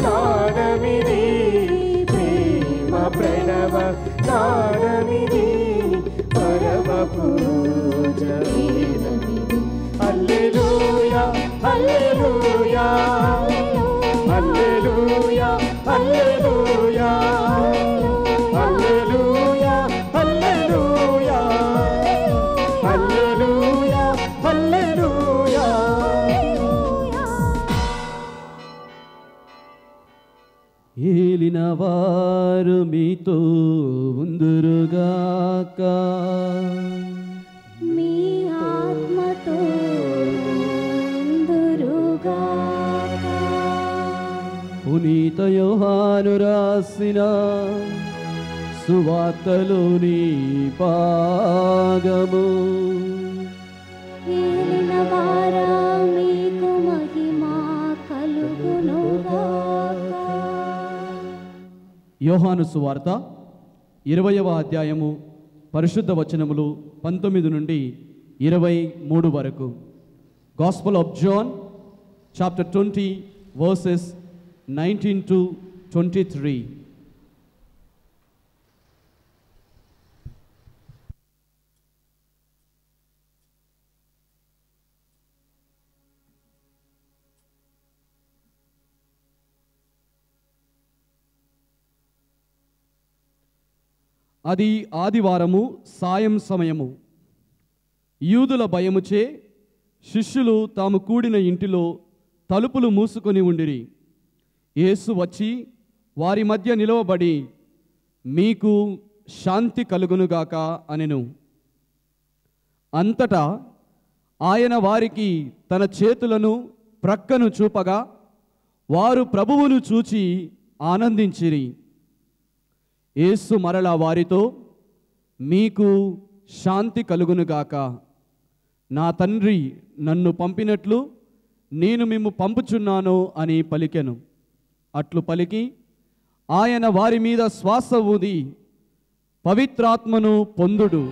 నాదమిది ప్రేమ ప్రణవ నాదమిది పరమ పూజ వేదమిది హల్లెలూయా హల్లెలూయా హల్లెలూయా హల్లెలూయా హల్లెలూయా హల్లెలూయా హల్లెలూయా హల్లెలూయా ఏలిన వారు మీతో ఉందురుగాక మీ ఆత్మతో ఉందురుగాక. పునీత యోహాను రాసిన సువార్తలోని భాగము. ఏలిన వారా మీకు మహిమ కలుగునుగాక. యోహాను సువార్త 20వ అధ్యాయము పరిశుద్ధ వచనములు 19 నుండి 23 వరకు. Gospel of John chapter 20 verses 19 to 23. అది ఆదివారము సాయం సమయము. యూదుల భయముచే శిష్యులు తాము కూడిన ఇంటిలో తలుపులు మూసుకొని ఉండిరి. యేసు వచ్చి వారి మధ్య నిలవబడి, మీకు శాంతి కలుగునుగాక అనెను. అంతటా ఆయన వారికి తన చేతులను ప్రక్కను చూపగా వారు ప్రభువును చూచి ఆనందించిరి. యేసు మరలా వారితో, మీకు శాంతి కలుగునుగాక. నా తండ్రి నన్ను పంపినట్లు నేను మిమ్ము పంపుచున్నాను అని పలికెను. అట్లు పలికి ఆయన వారి మీద శ్వాస ఊది, పవిత్రాత్మను పొందుడు.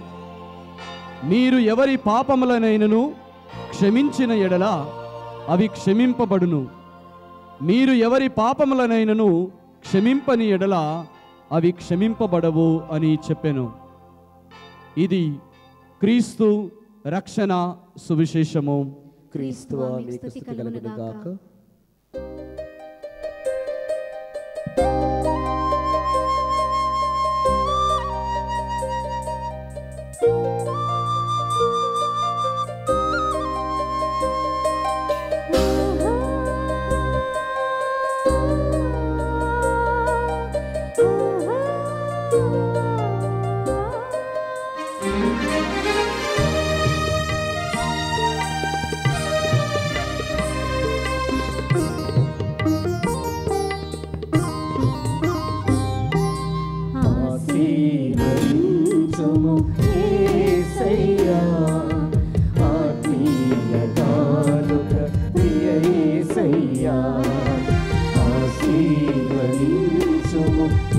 మీరు ఎవరి పాపములనైనను క్షమించిన ఎడల అవి క్షమింపబడును. మీరు ఎవరి పాపములనైనను క్షమింపని ఎడల అవి క్షమింపబడవు అని చెప్పెను. ఇది క్రీస్తు రక్షణ సువిశేషము. క్రీస్తువా మీకు స్తుతి కలుగునుగాక.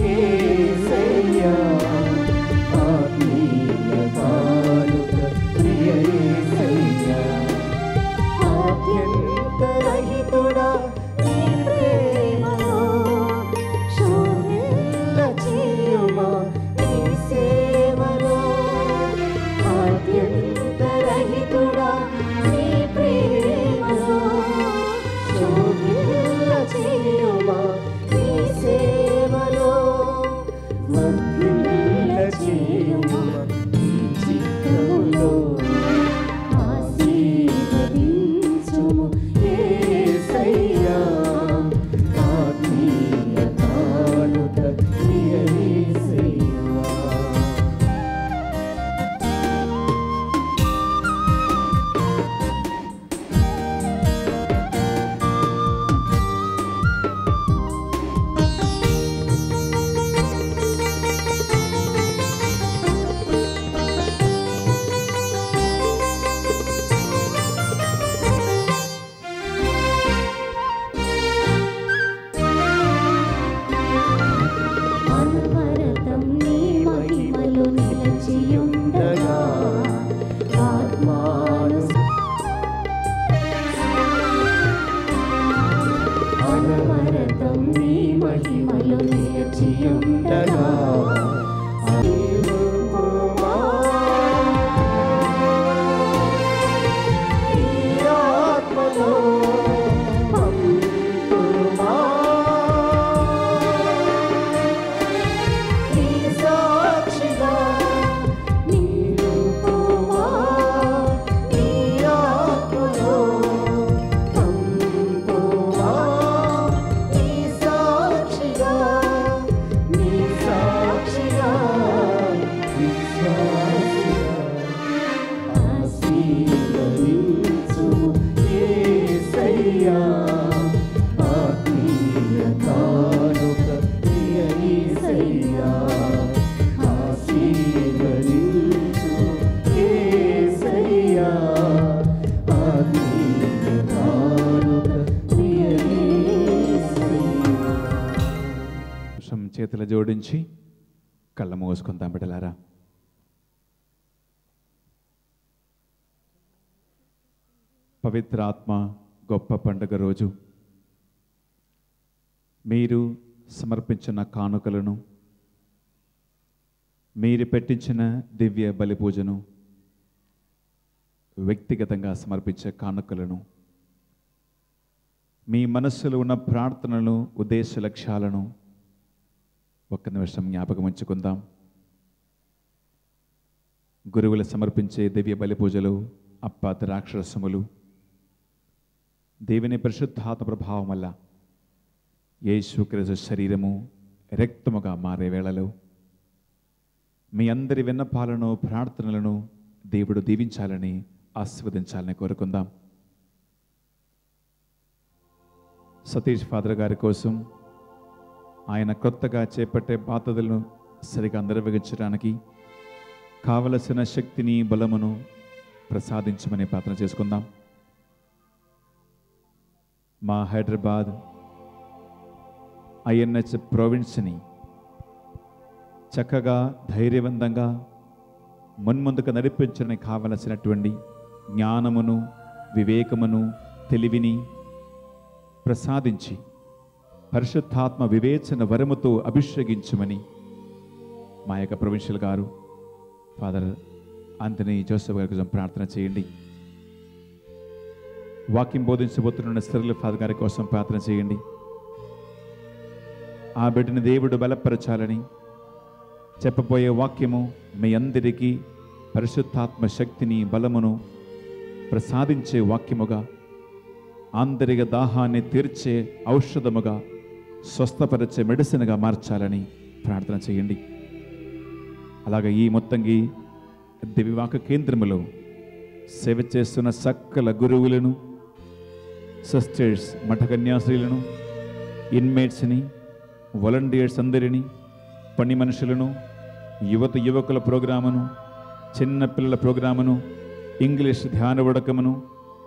యేసయ్యా ఆత్మీయ కానుక ప్రియ యేసయ్యా ఆద్యంతరహితుడా నీ ప్రేమలో శోభిల్ల చేయుమా నీ సేవలో ఆద్యంతరహితుడా నీ ప్రేమలో శోభిల్ల చేయుమా నీ సేవలో వర్ధిల్ల చేయుమా నీ చిత్తములో ఆశీర్వదించుము యేసయ్యా ఆత్మీయ కానుక ప్రియ యేసయ్యా అనవరతం నీ మహిమలో నిలచియుండగా ఆత్మాను అనవరతం నీ మహిమలో నిలచియుండగా ఆత్మలో పంపుమా నీ సాక్షిగా నిలుపుమా నీ ఆత్మలో పంపుమా నీ సాక్షిగా విశ్వాసిగా ఆశీర్వదించు యేసయ్యా ఆత్మీయ కానుక ప్రియ యేసయ్యా ఆశీర్వదించు యేసయ్యా ఆత్మీయ కానుక ప్రియ యేసయ్యా చేతులు జోడించి కళ్ళ మూసుకుందాం బిడ్డలారా. పవిత్ర ఆత్మ గొప్ప పండుగ రోజు మీరు సమర్పించిన కానుకలను, మీరు పెట్టించిన దివ్య బలి పూజను, వ్యక్తిగతంగా సమర్పించే కానుకలను, మీ మనస్సులో ఉన్న ప్రార్థనలు, ఉద్దేశ లక్ష్యాలను ఒక్క నిమిషం జ్ఞాపకం ఉంచుకుందాం. గురువులు సమర్పించే దివ్య బలి పూజలు, అప్ప ద్రాక్షరసములు దేవుని పరిశుద్ధాత్మ ప్రభావం వల్ల యేసుక్రీస్తు శరీరము రక్తముగా మారే వేళలో మీ అందరి విన్నపాలను, ప్రార్థనలను దేవుడు దీవించాలని, ఆశీర్వదించాలని కోరుకుందాం. సతీష్ ఫాదర్ గారి కోసం ఆయన కొత్తగా చేపట్టే బాధ్యతలను సరిగా నిర్వహించడానికి కావలసిన శక్తిని, బలమును ప్రసాదించమని ప్రార్థన చేసుకుందాం. మా హైదరాబాద్ ఐఎన్హెచ్ ప్రావిన్స్ని చక్కగా, ధైర్యవంతంగా మున్ముందుకు నడిపించడానికి కావలసినటువంటి జ్ఞానమును, వివేకమును, తెలివిని ప్రసాదించి పరిశుద్ధాత్మ వివేచన వరముతో అభిషేకించమని మా యొక్క ప్రొవిన్షియల్ గారు ఫాదర్ ఆంథనీ జోసెఫ్ గారి కోసం ప్రార్థన చేయండి. వాక్యం బోధించబోతున్న సిరిల్ ఫాదర్ గారి కోసం ప్రార్థన చేయండి. ఆ బిడ్డని దేవుడు బలపరచాలని, చెప్పబోయే వాక్యము మీ అందరికీ పరిశుద్ధాత్మ శక్తిని, బలమును ప్రసాదించే వాక్యముగా, ఆంతరిక దాహాన్ని తీర్చే ఔషధముగా, స్వస్థపరిచే మెడిసిన్గా మార్చాలని ప్రార్థన చేయండి. అలాగే ఈ మొత్తంగా దివ్యవాక్య కేంద్రములో సేవ చేస్తున్న సకల గురువులను, సిస్టర్స్, మఠ కన్యాశ్రీలను, ఇన్మేట్స్ని, వాలంటీర్స్ అందరినీ, పని మనుషులను, యువకుల ప్రోగ్రామును, చిన్న పిల్లల ప్రోగ్రామును, ఇంగ్లీష్ ధ్యాన వడకమును,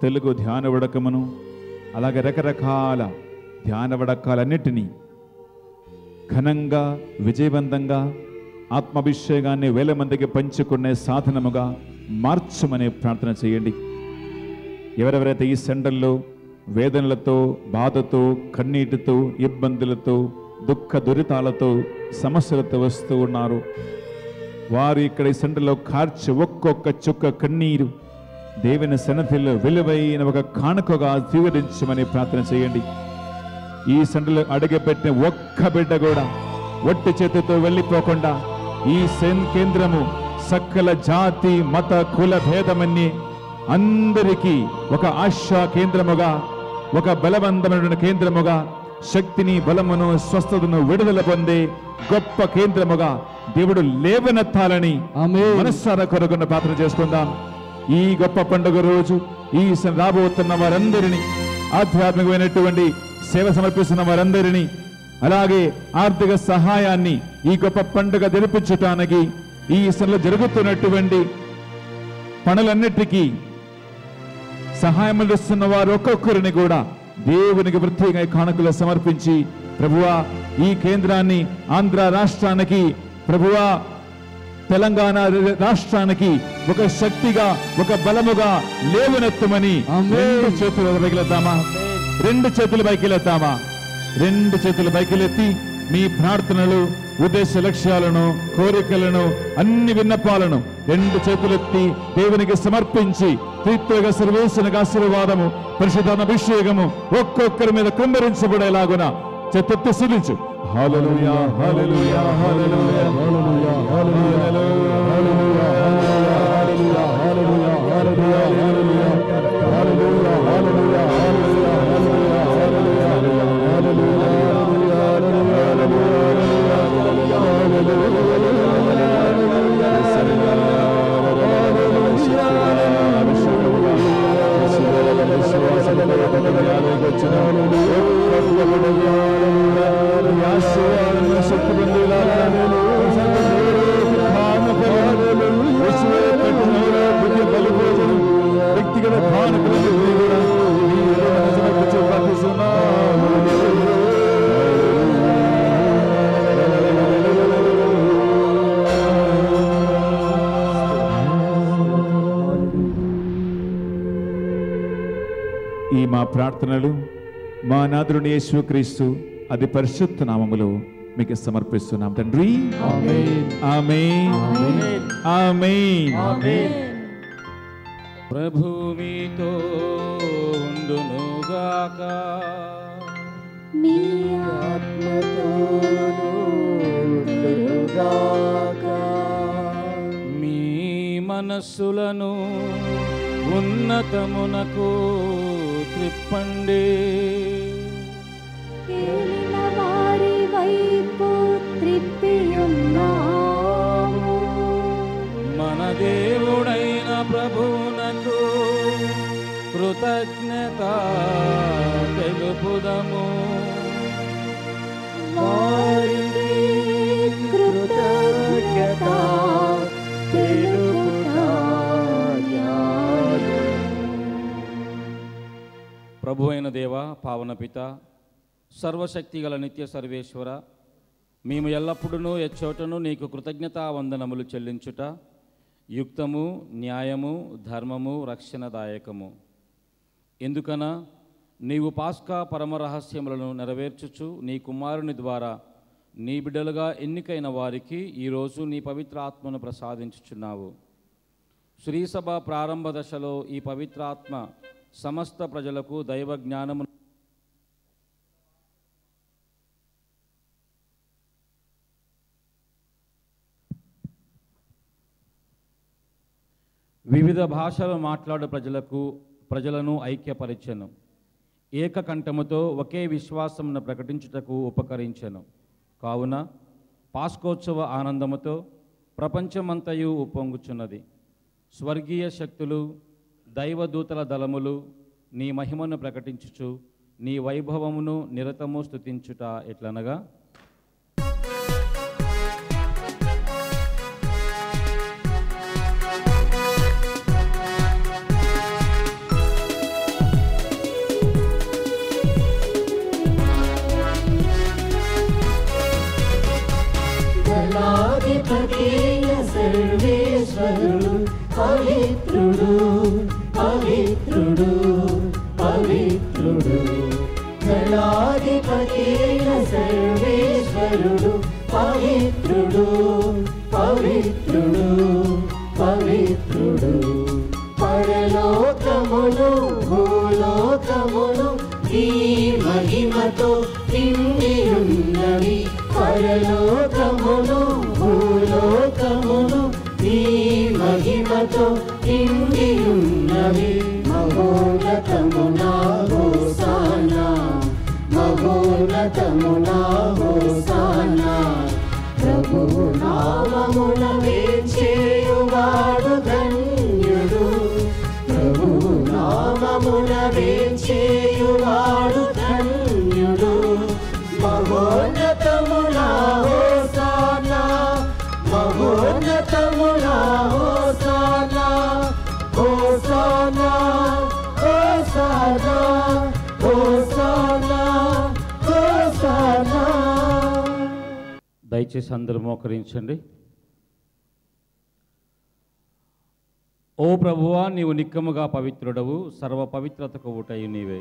తెలుగు ధ్యాన వడకమును, అలాగే రకరకాల ధ్యాన వడకాలన్నిటినీ ఘనంగా విజయవంతంగా ఆత్మాభిషేకాన్ని వేల మందికి పంచుకునే సాధనముగా మార్చమని ప్రార్థన చేయండి. ఎవరెవరైతే ఈ సెంటర్లో వేదనలతో, బాధతో, కన్నీటితో, ఇబ్బందులతో, దుఃఖ దురితాలతో, సమస్యలతో వస్తూ ఉన్నారు, వారు ఇక్కడ ఈ సెంటర్లో కార్చి ఒక్కొక్క చుక్క కన్నీరు దేవుని సన్నిధిలో విలువైన ఒక కానుకగా స్వీకరించమని ప్రార్థన చేయండి. ఈ సెంటర్లో అడుగుపెట్టిన ఒక్క బిడ్డ కూడా ఒట్టి చేతితో వెళ్ళిపోకుండా ఈ కేంద్రము సకల జాతి మత కుల భేదమన్ని అందరికీ ఒక ఆశా కేంద్రముగా, ఒక బలవంతమైన కేంద్రముగా, శక్తిని, బలమును, స్వస్థతను విడుదల పొందే గొప్ప కేంద్రముగా దేవుడు లేవనెత్తాలని మనస్సారా కొరకున్న ప్రార్థన చేసుకుందాం. ఈ గొప్ప పండుగ రోజు ఈ రాబోతున్న వారందరినీ, ఆధ్యాత్మికమైనటువంటి సేవ సమర్పిస్తున్న వారందరినీ, అలాగే ఆర్థిక సహాయాన్ని ఈ గొప్ప పండుగ జరిపించటానికి ఈ ఇసంలో జరుగుతున్నటువంటి పనులన్నిటికీ సహాయం అందిస్తున్న వారు ఒక్కొక్కరిని కూడా దేవునికి వృత్తిగా కానుకలు సమర్పించి, ప్రభువా ఈ కేంద్రాన్ని ఆంధ్ర రాష్ట్రానికి, ప్రభువా తెలంగాణ రాష్ట్రానికి ఒక శక్తిగా, ఒక బలముగా లేవనెత్తమని రెండు చేతులు పైకిలెత్తామా? రెండు చేతులు పైకిలెత్తామా? రెండు చేతులు పైకిలెత్తి మీ ప్రార్థనలు, ఉద్దేశ లక్ష్యాలను, కోరికలను, అన్ని విన్నపాలను రెండు చేతులెత్తి దేవునికి సమర్పించి త్రిత్వగా సర్వేశ్వరునికి ఆశీర్వాదము, పరిశుద్ధాత్మ అభిషేకము ఒక్కొక్కరి మీద కుమ్మరించబడేలాగున చేతులెత్తి స్తుతించు. హల్లెలూయా, హల్లెలూయా, హల్లెలూయా, హల్లెలూయా, హల్లెలూయా, హల్లెలూయా, హల్లెలూయా, హల్లెలూయా, హల్లెలూయా, హల్లెలూయా, హల్లెలూయా, హల్లెలూయా, వ్యక్తిగత కానుకలు ఈ మా ప్రార్థనలు మా నాథుని యేసుక్రీస్తు అతి పరిశుద్ధ నామములో మీకు సమర్పిస్తున్నాం తండ్రి. ఆమేన్, ఆమేన్, ఆమేన్, ఆమేన్. ప్రభు మీతో ఉండునుగాక, మీ ఆత్మతోను ఉండునుగాక. మీ మనస్సులను ఉన్నతమునకు త్రిప్పండి. ఏలిన వారి వైపు త్రిప్పియున్నాము. మన దేవుడైన ప్రభువునకు కృతజ్ఞత తెలుపుదము. వారికి కృతజ్ఞత తెలుపుట న్యాయం. ప్రభు అయిన దేవ, పావన పిత, సర్వశక్తి గల నిత్య సర్వేశ్వర, మేము ఎల్లప్పుడూ ఎచ్చోటను నీకు కృతజ్ఞతా వందనములు చెల్లించుట యుక్తము, న్యాయము, ధర్మము, రక్షణదాయకము. ఎందుకన నీవు పాస్కా పరమరహస్యములను నెరవేర్చుచు నీ కుమారుని ద్వారా నీ బిడ్డలుగా ఎన్నికైన వారికి ఈరోజు నీ పవిత్ర ఆత్మను ప్రసాదించుచున్నావు. శ్రీసభ ప్రారంభ దశలో ఈ పవిత్రాత్మ సమస్త ప్రజలకు దైవ జ్ఞానము వివిధ భాషలు మాట్లాడు ప్రజలను ఐక్యపరిచెను. ఏకకంఠముతో ఒకే విశ్వాసమును ప్రకటించుటకు ఉపకరించెను. కావున పాస్కోత్సవ ఆనందముతో ప్రపంచమంతయు ఉప్పొంగుచున్నది. స్వర్గీయ శక్తులు, దైవదూతల దళములు నీ మహిమను ప్రకటించుచు నీ వైభవమును నిరతము స్తుతించుట ఎట్లనగా, దళాధిపతి సర్వేశ్వరుడు పవిత్రుడు పవిత్రుడు పవిత్రుడు దళాధిపతి సర్వేశ్వరుడు పవిత్రుడు పవిత్రుడు పవిత్రుడు పరలోకములు భూలోకములు ఈ మహిమతో నిండియున్నవి పరలోకములు భూలోకములు ఈ మహిమతో నిండియున్నవి మహోన్నతమునా హోసానా మహోన్నతమునా హోసానా ప్రభువు నామమున వేంచేయువాడు ధన్యుడు ప్రభువు నామమున వేంచేయువాడు ధన్యుడు మహోన్నతమునా హోసానా మహోన్నతమునా హోసానా హోసానా హోసానా హోసానా హోసానా. దయచేసి అందరూ మోకరించండి. ఓ ప్రభువా, నీవు నిక్కముగా పవిత్రుడవు, సర్వ పవిత్రతకు ఊటయు నీవే.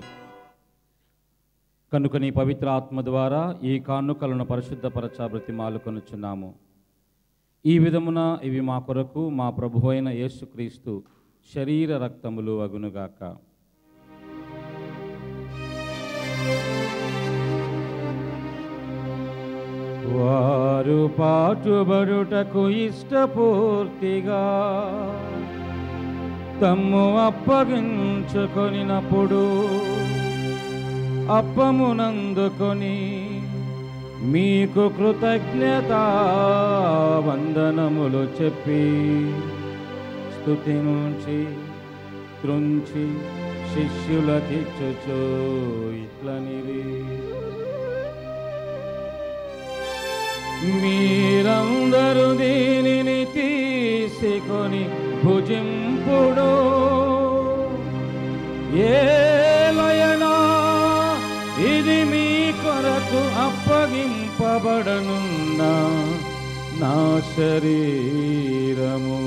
కనుక నీ పవిత్ర ఆత్మ ద్వారా ఈ కానుకలను పరిశుద్ధపరచ బ్రతిమాలుకొనుచున్నాము. ఈ విధమున ఇవి మా కొరకు మా ప్రభు అయిన యేసుక్రీస్తు శరీర రక్తములు అగునుగాక. వారు పాటుబడుటకు ఇష్టపూర్తిగా తమ్ము అప్పగించుకొనినప్పుడు అప్పమునందుకొని మీకు కృతజ్ఞతా వందనములు చెప్పి స్తుతించి త్రుంచి శిష్యులకిచ్చుచు ఇట్లనిరి: మీరందరూ దీనిని తీసుకొని భుజింపుడు. ఏలయనా ఇది మీ కొరకు అప్పగింపబడనున్న నా శరీరము.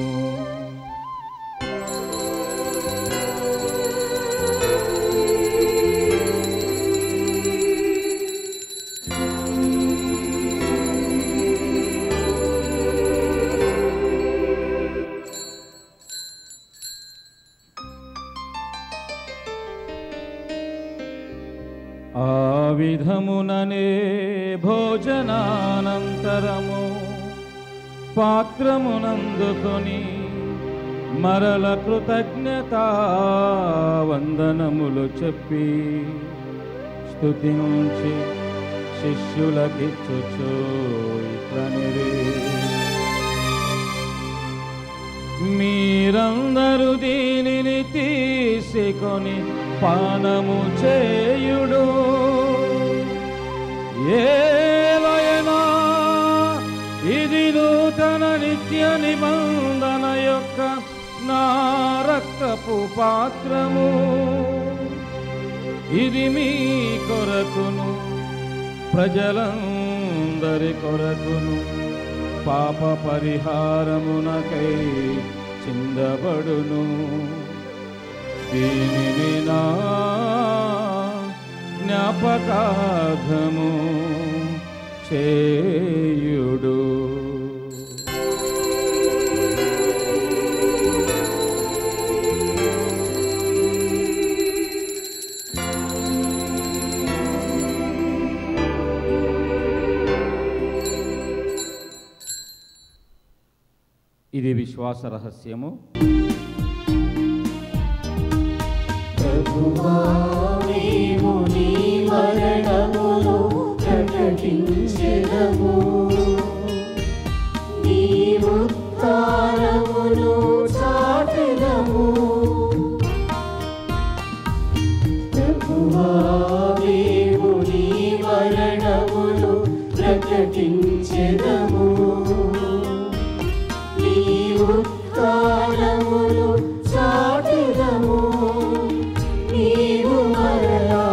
ఆ విధముననే భోజనానంతరము పాత్రమునందుకొని మరల కృతజ్ఞతా వందనములు చెప్పి స్తుతించి శిష్యులకిచ్చుచు ఇట్లనిరి: మీరందరూ దీనిని తీసుకొని పానము చేయుడు. ఏలయనా ఇది నూతన నిత్య నిబంధన యొక్క నా రక్తపు పాత్రము. ఇది మీ కొరకును ప్రజలందరి కొరకును పాప పరిహారమునకై చిందబడును. దీనిని నా జ్ఞాపకార్థము చేయుడు. ఇది విశ్వాస రహస్యము. ప్రభువా, నీవు నీ మరణమును ప్రకటించెదము, నీ ఉత్థానమును చాటెదము. ప్రభువా, నీవు నీ మరణమును ప్రకటించెదము, నీ ఉత్థానమును చాటెదము. నీవు మరలా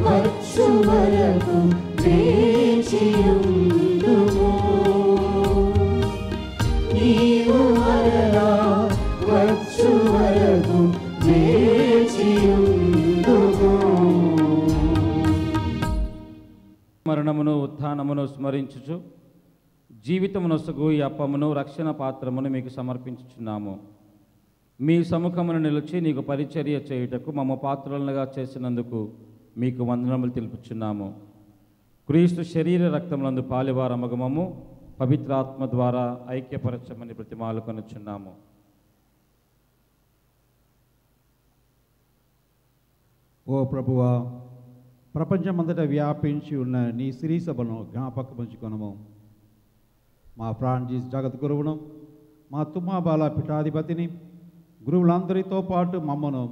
వచ్చు వరకు వేచియుందుము. స్మరించుచు జీవితమునొసగు ఈ అప్పమును రక్షణ పాత్రమును మీకు సమర్పించుచున్నాము. మీ సముఖమును నిలిచి నీకు పరిచర్య చేయుటకు మమ్మ పాత్రలుగా చేసినందుకు మీకు వందనములు తెలుపుచున్నాము. క్రీస్తు శరీర రక్తములందు పాలివారమగమము పవిత్రాత్మ ద్వారా ఐక్యపరచమని ప్రతిమాలుకొనుచున్నాము. ఓ ప్రభువా, ప్రపంచమంతటా వ్యాపించి ఉన్న నీ శ్రీ సభను జ్ఞాపకముంచుకొనము. మా ఫ్రాన్సిస్ జగద్గురువును, మా తుమ్మాబాల పీఠాధిపతిని, గురువులందరితో పాటు మమ్మను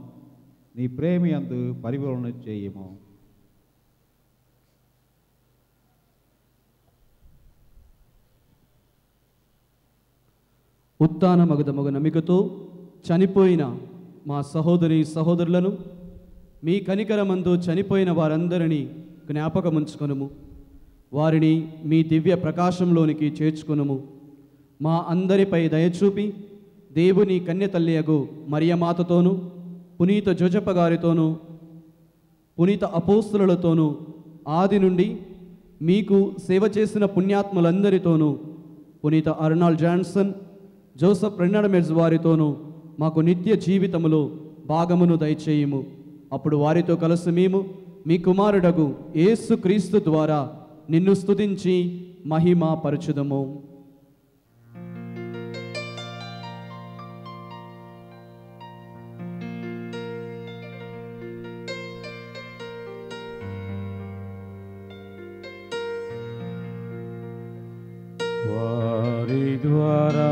నీ ప్రేమియందు పరిపూర్ణ చేయము. ఉత్థానమగుదమగు నమ్మికతో చనిపోయిన మా సహోదరి సహోదరులను మీ కనికరమందు చనిపోయిన వారందరినీ జ్ఞాపకముంచుకొనుము. వారిని మీ దివ్య ప్రకాశంలోనికి చేర్చుకొనుము. మా అందరిపై దయచూపి దేవుని కన్యతల్లియగు మరియమాతతోనూ, పునీత జోజప్ప గారితోనూ, పునీత అపోస్తులతోనూ, ఆది నుండి మీకు సేవ చేసిన పుణ్యాత్ములందరితోనూ, పునీత అర్నాల్డ్ జాన్సన్, జోసెఫ్ రెన్నడమెడ్స్ వారితోనూ మాకు నిత్య జీవితములో భాగమును దయచేయుము. అప్పుడు వారితో కలిసి మేము మీ కుమారుడగు యేసు క్రీస్తు ద్వారా నిన్ను స్తుతించి మహిమ పరచుదము. వారి ద్వారా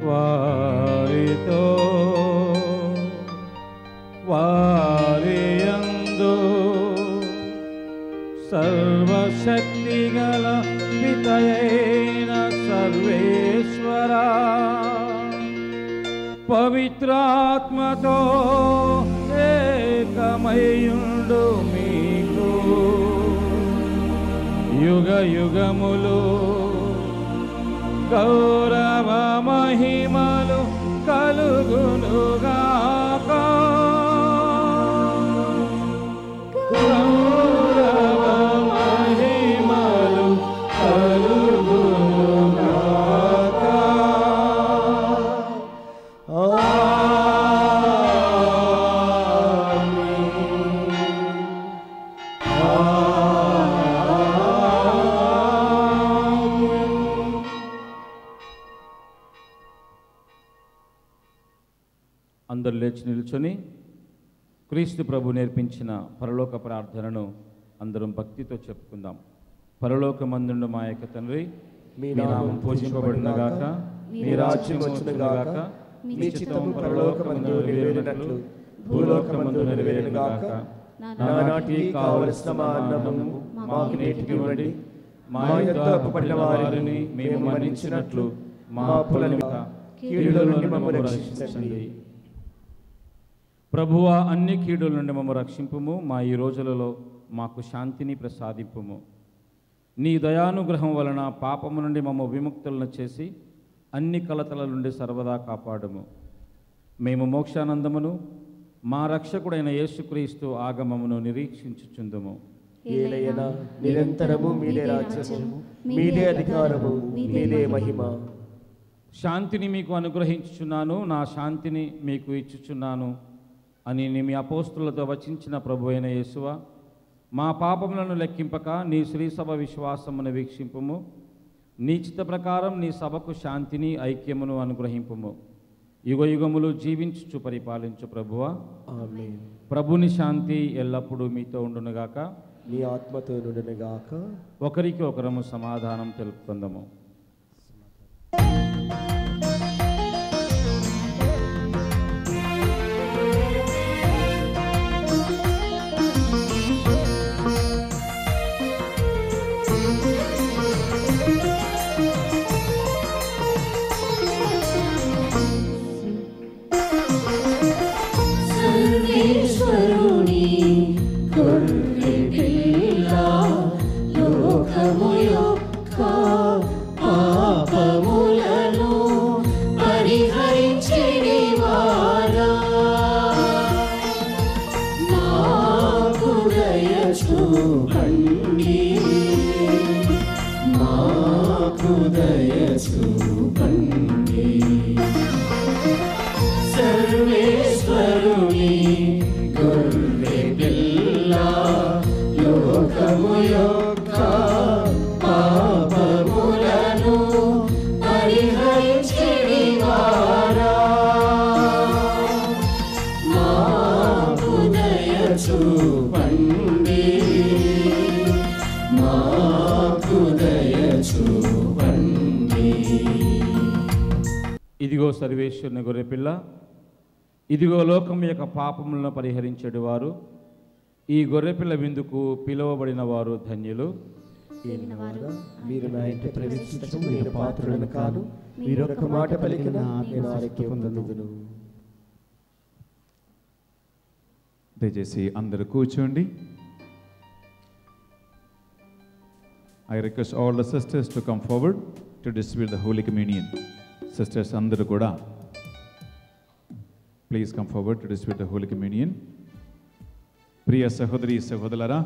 వారితో వారియందు సర్వశక్తిగల పితయైన సర్వేశ్వరా, పవిత్రాత్మతో ఏకమయుండు మీకు యుగ యుగములు గౌరవ మహిమలు కలుగునుగాక. గౌరవ మహిమలు కలుగునుగాక. అందరూ లేచి నిల్చొని క్రీస్తు ప్రభు నేర్పించిన పరలోక ప్రార్థనను అందరం భక్తితో చెప్పుకుందాం. పరలోకమందుండు మా యొక్క తండ్రి, మీ నామం పూజింపబడునుగాక, మీ రాజ్యం వచ్చునుగాక, మీ చిత్తము పరలోకమందు నెరవేరునట్లు భూలోకమందు నెరవేరునుగాక. నానాటికి కావలసిన మా అన్నము మాకు నేటికి ఇవ్వండి. మా యొక్క అప్పుపడిన వారిని మేము మన్నించినట్లు మా అప్పులను కీడుల నుండి మమ్మల్ని రక్షించండి. ప్రభువా, అన్ని కీడుల నుండి మమ్మ రక్షింపుము. మా ఈ రోజులలో మాకు శాంతిని ప్రసాదింపుము. నీ దయానుగ్రహం వలన పాపము నుండి మమ్మ విముక్తులను చేసి అన్ని కలతల నుండి సర్వదా కాపాడుము. మేము మోక్షానందమును మా రక్షకుడైన యేసుక్రీస్తు ఆగమమును నిరీక్షించుచుందుము. ఏలయనా నిరంతరము మీదే రాజ్యము, మీదే అధికారము, మీదే మహిమ. శాంతిని మీకు అనుగ్రహించుచున్నాను, నా శాంతిని మీకు ఇచ్చుచున్నాను అని మీ అపోస్తులతో వచించిన ప్రభు అయిన యేసువా, మా పాపములను లెక్కింపక నీ శ్రీసభ విశ్వాసమును వీక్షింపుము. నీ చిత్త ప్రకారం నీ సభకు శాంతిని ఐక్యమును అనుగ్రహింపుము. యుగ యుగములు జీవించుచు పరిపాలించు ప్రభువా. ఆమేన్. ప్రభుని శాంతి ఎల్లప్పుడూ మీతో ఉండునుగాక, నీ ఆత్మతో నుండునుగాక. ఒకరికి ఒకరము సమాధానం తెలుపుకుందాము. సర్వేశ్వరుని గొర్రె పిల్ల, లోకము యొక్క మాకు దయ చూపండి. సర్వేశ్వరుని గొర్రె పిల్ల లోకము యొక్క పాపములను పరిహరించినవారా, మాకు దయ చూపండి, మాకు దయ చూపండి. ఇదిగో సర్వేశ్వరుని గొర్రెపిల్ల, ఇదిగో లోకం యొక్క పాపములను పరిహరించేడు వారు. ఈ గొర్రెపిల్ల విందుకు పిలువబడిన వారు ధన్యులు. మీరు నా ఇంటి ప్రవేశించు, నేను పాత్రులను కాను, మీరు ఒక మాట పలికిన నేను ఆరోగ్యం పొందుదును. దయచేసి అందరూ కూర్చోండి. I request all the sisters to come forward to distribute the Holy Communion. Sisters అందరూ కూడా please come forward to distribute the Holy Communion. ప్రియ సహోదరి సహోదరులారా,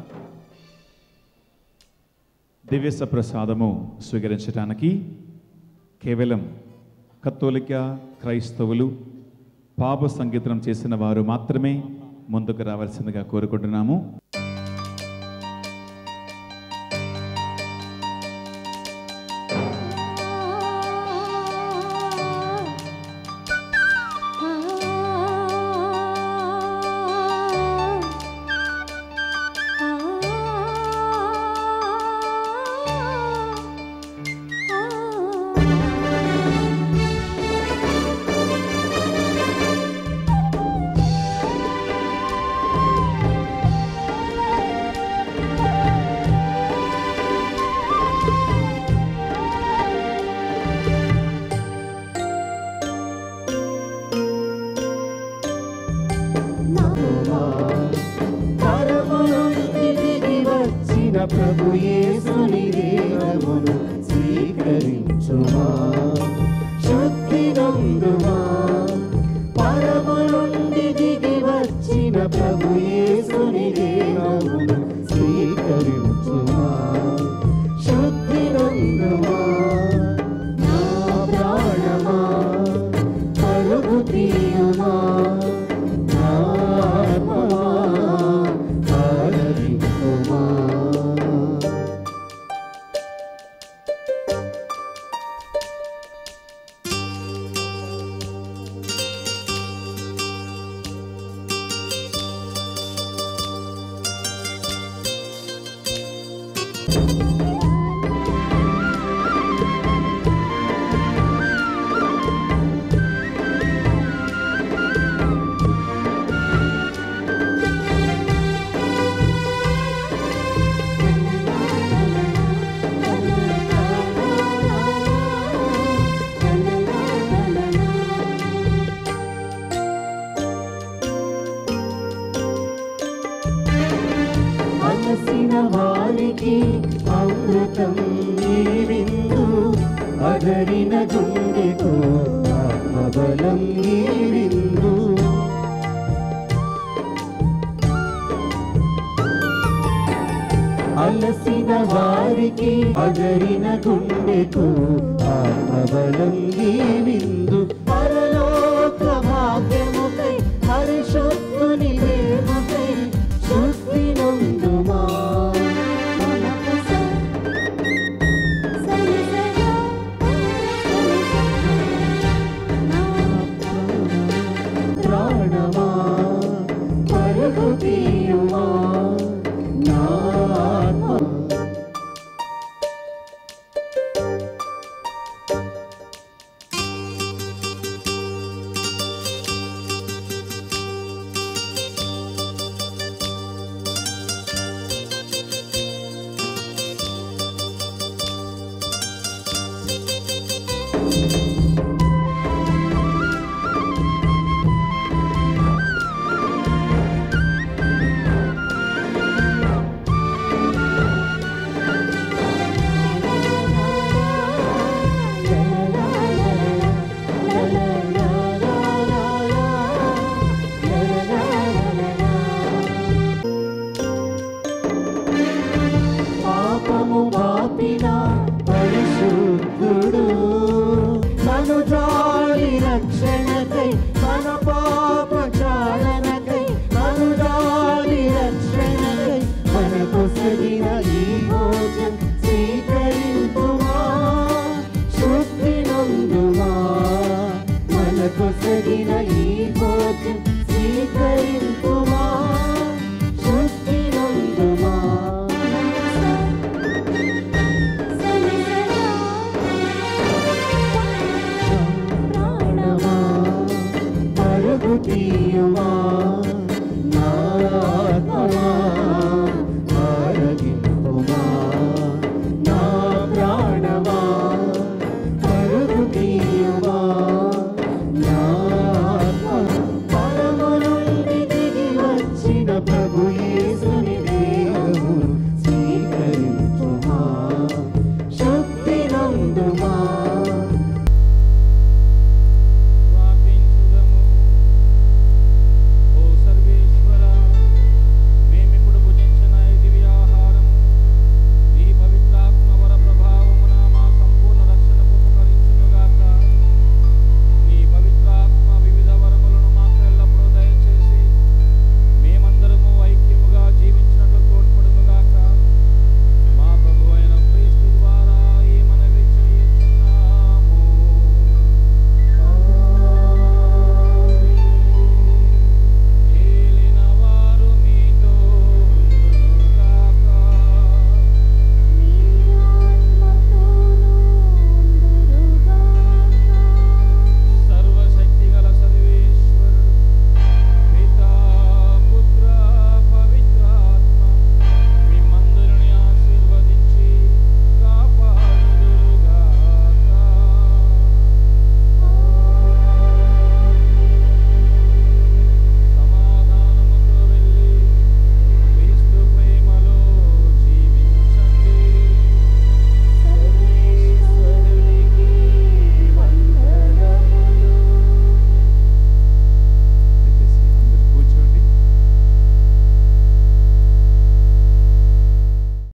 దివ్య సప్రసాదము స్వీకరించడానికి కేవలం కథోలిక క్రైస్తవులు పాప సంగీతం చేసిన వారు మాత్రమే ముందుకు రావాల్సిందిగా కోరుకుంటున్నాము. ప్రభు యేసుని దేహమును స్వీకరించుమా, శుద్ధి నందుమా. పరము నుండి దిగి వచ్చిన ప్రభు యేసుని దేహమును స్వీకరించుమా, శుద్ధి నందుమా. నా ప్రాణమా పరుగు తీయుమా, నా ఆత్మమా ఆరాధించుమా. అలసిన వారికి అమృతం ఈ విందు, అదరిన గుండెకు ఆత్మబలం ఈ విందు. అలసిన వారికి అదరిన గుండెకు ఆత్మబలం ఈ విందు,